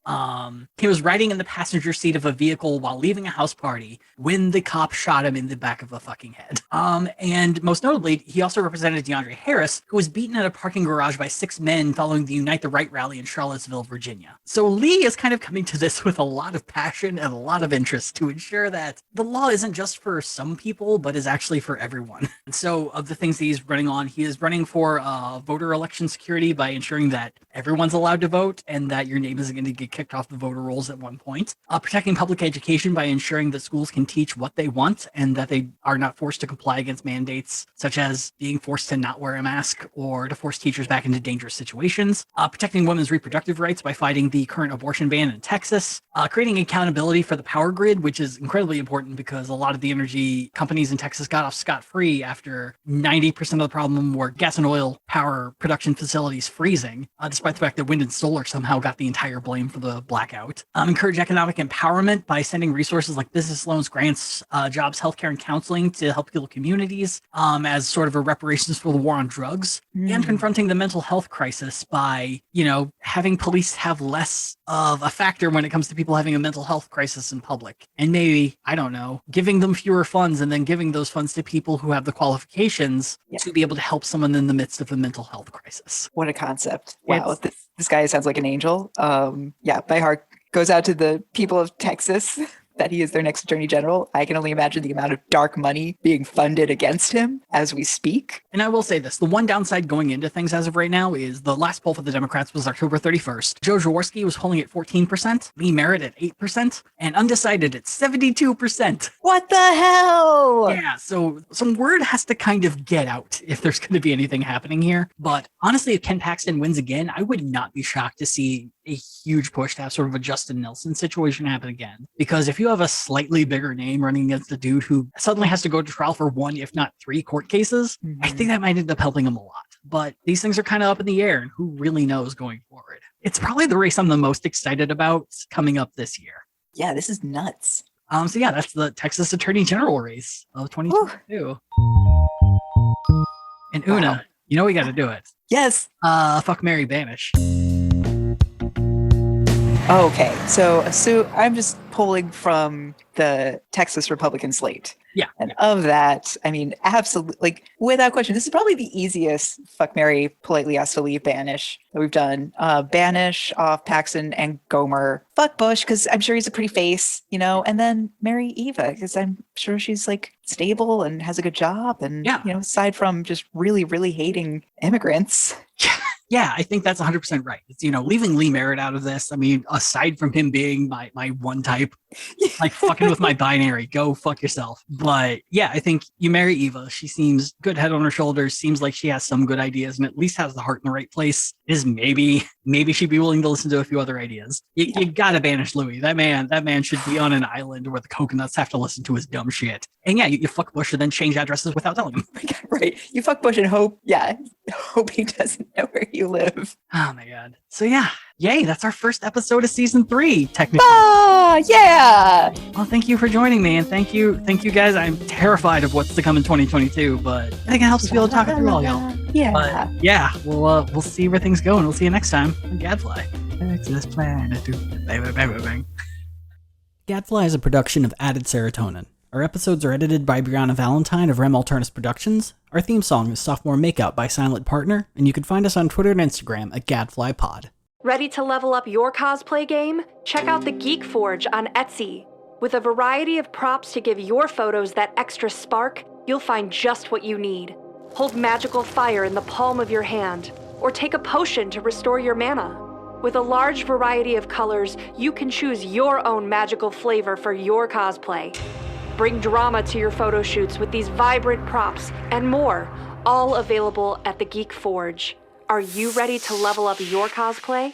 He was riding in the passenger seat of a vehicle while leaving a house party when the cop shot him in the back of the fucking head. And most notably, he also represented DeAndre Harris, who was beaten in a parking garage by 6 men following the Unite the Right rally in Charlottesville, Virginia. So Lee is kind of coming to this with a lot of passion and a lot of interest to ensure that the law isn't just for some people, but is actually for everyone. And so of the things that he's running on, he is running for voter election security by ensuring that everyone's allowed to vote and that your name isn't going to get kicked off the voter rolls at one point. Protecting public education by ensuring that schools can teach what they want and that they are not forced to comply against mandates, such as being forced to not wear a mask or to force teachers back into dangerous situations. Protecting women's reproductive rights by fighting the current abortion ban in Texas. Creating accountability for the power grid, which is incredibly important because a lot of the energy companies in Texas got off scot-free after 90% of the problem were gas and oil power production facilities freezing, despite despite the fact that wind and solar somehow got the entire blame for the blackout. Encourage economic empowerment by sending resources like business loans, grants, jobs, healthcare, and counseling to help heal communities as sort of a reparations for the war on drugs. And confronting the mental health crisis by, having police have less of a factor when it comes to people having a mental health crisis in public. And maybe, I don't know, giving them fewer funds and then giving those funds to people who have the qualifications to be able to help someone in the midst of a mental health crisis. What a concept. Wow. This guy sounds like an angel. My heart goes out to the people of Texas that he is their next attorney general. I can only imagine the amount of dark money being funded against him as we speak. And I will say this, the one downside going into things as of right now is the last poll for the Democrats was October 31st. Joe Jaworski was polling at 14%, Lee Merritt at 8%, and undecided at 72%. What the hell? Yeah, so some word has to kind of get out if there's going to be anything happening here. But honestly, if Ken Paxton wins again, I would not be shocked to see a huge push to have sort of a Justin Nelson situation happen again. Because if you have a slightly bigger name running against a dude who suddenly has to go to trial for 1, if not 3 court cases, I think that might end up helping him a lot. But these things are kind of up in the air, and who really knows going forward? It's probably the race I'm the most excited about coming up this year. Yeah, this is nuts. So yeah, that's the Texas Attorney General race of 2022. And Una, we got to do it. Yes. Fuck, marry, banish. Okay, so I'm just pulling from the Texas Republican slate. Yeah. And of that, I mean, absolutely, without question, this is probably the easiest fuck, marry, politely asked to leave, banish that we've done. Banish off Paxton and Gomer. Fuck Bush, because I'm sure he's a pretty face, and then marry Eva, because I'm sure she's like stable and has a good job. And, aside from just really, really hating immigrants. Yeah, I think that's 100% right. It's, leaving Lee Merritt out of this. I mean, aside from him being my one type, like fucking with my binary, go fuck yourself. But yeah, I think you marry Eva. She seems good head on her shoulders, seems like she has some good ideas and at least has the heart in the right place. Is maybe she'd be willing to listen to a few other ideas. You gotta banish Louis. That man should be on an island where the coconuts have to listen to his dumb shit. And yeah, you fuck Bush and then change addresses without telling him. Right. You fuck Bush and hope he doesn't know where you live. Oh my God. So yeah, yay, that's our first episode of season 3, technically. Yeah. Well, thank you for joining me, and thank you guys. I'm terrified of what's to come in 2022, but I think it helps to be able to talk it through all y'all. Yeah. But yeah, we'll see where things go, and we'll see you next time on Gadfly. Back to this planet. Bang, bang, bang, bang. Gadfly is a production of Added Serotonin. Our episodes are edited by Brianna Valentine of Rem Alternus Productions. Our theme song is Sophomore Makeout by Silent Partner, and you can find us on Twitter and Instagram at GadflyPod. Ready to level up your cosplay game? Check out the Geek Forge on Etsy. With a variety of props to give your photos that extra spark, you'll find just what you need. Hold magical fire in the palm of your hand, or take a potion to restore your mana. With a large variety of colors, you can choose your own magical flavor for your cosplay. Bring drama to your photo shoots with these vibrant props and more, all available at the Geek Forge. Are you ready to level up your cosplay?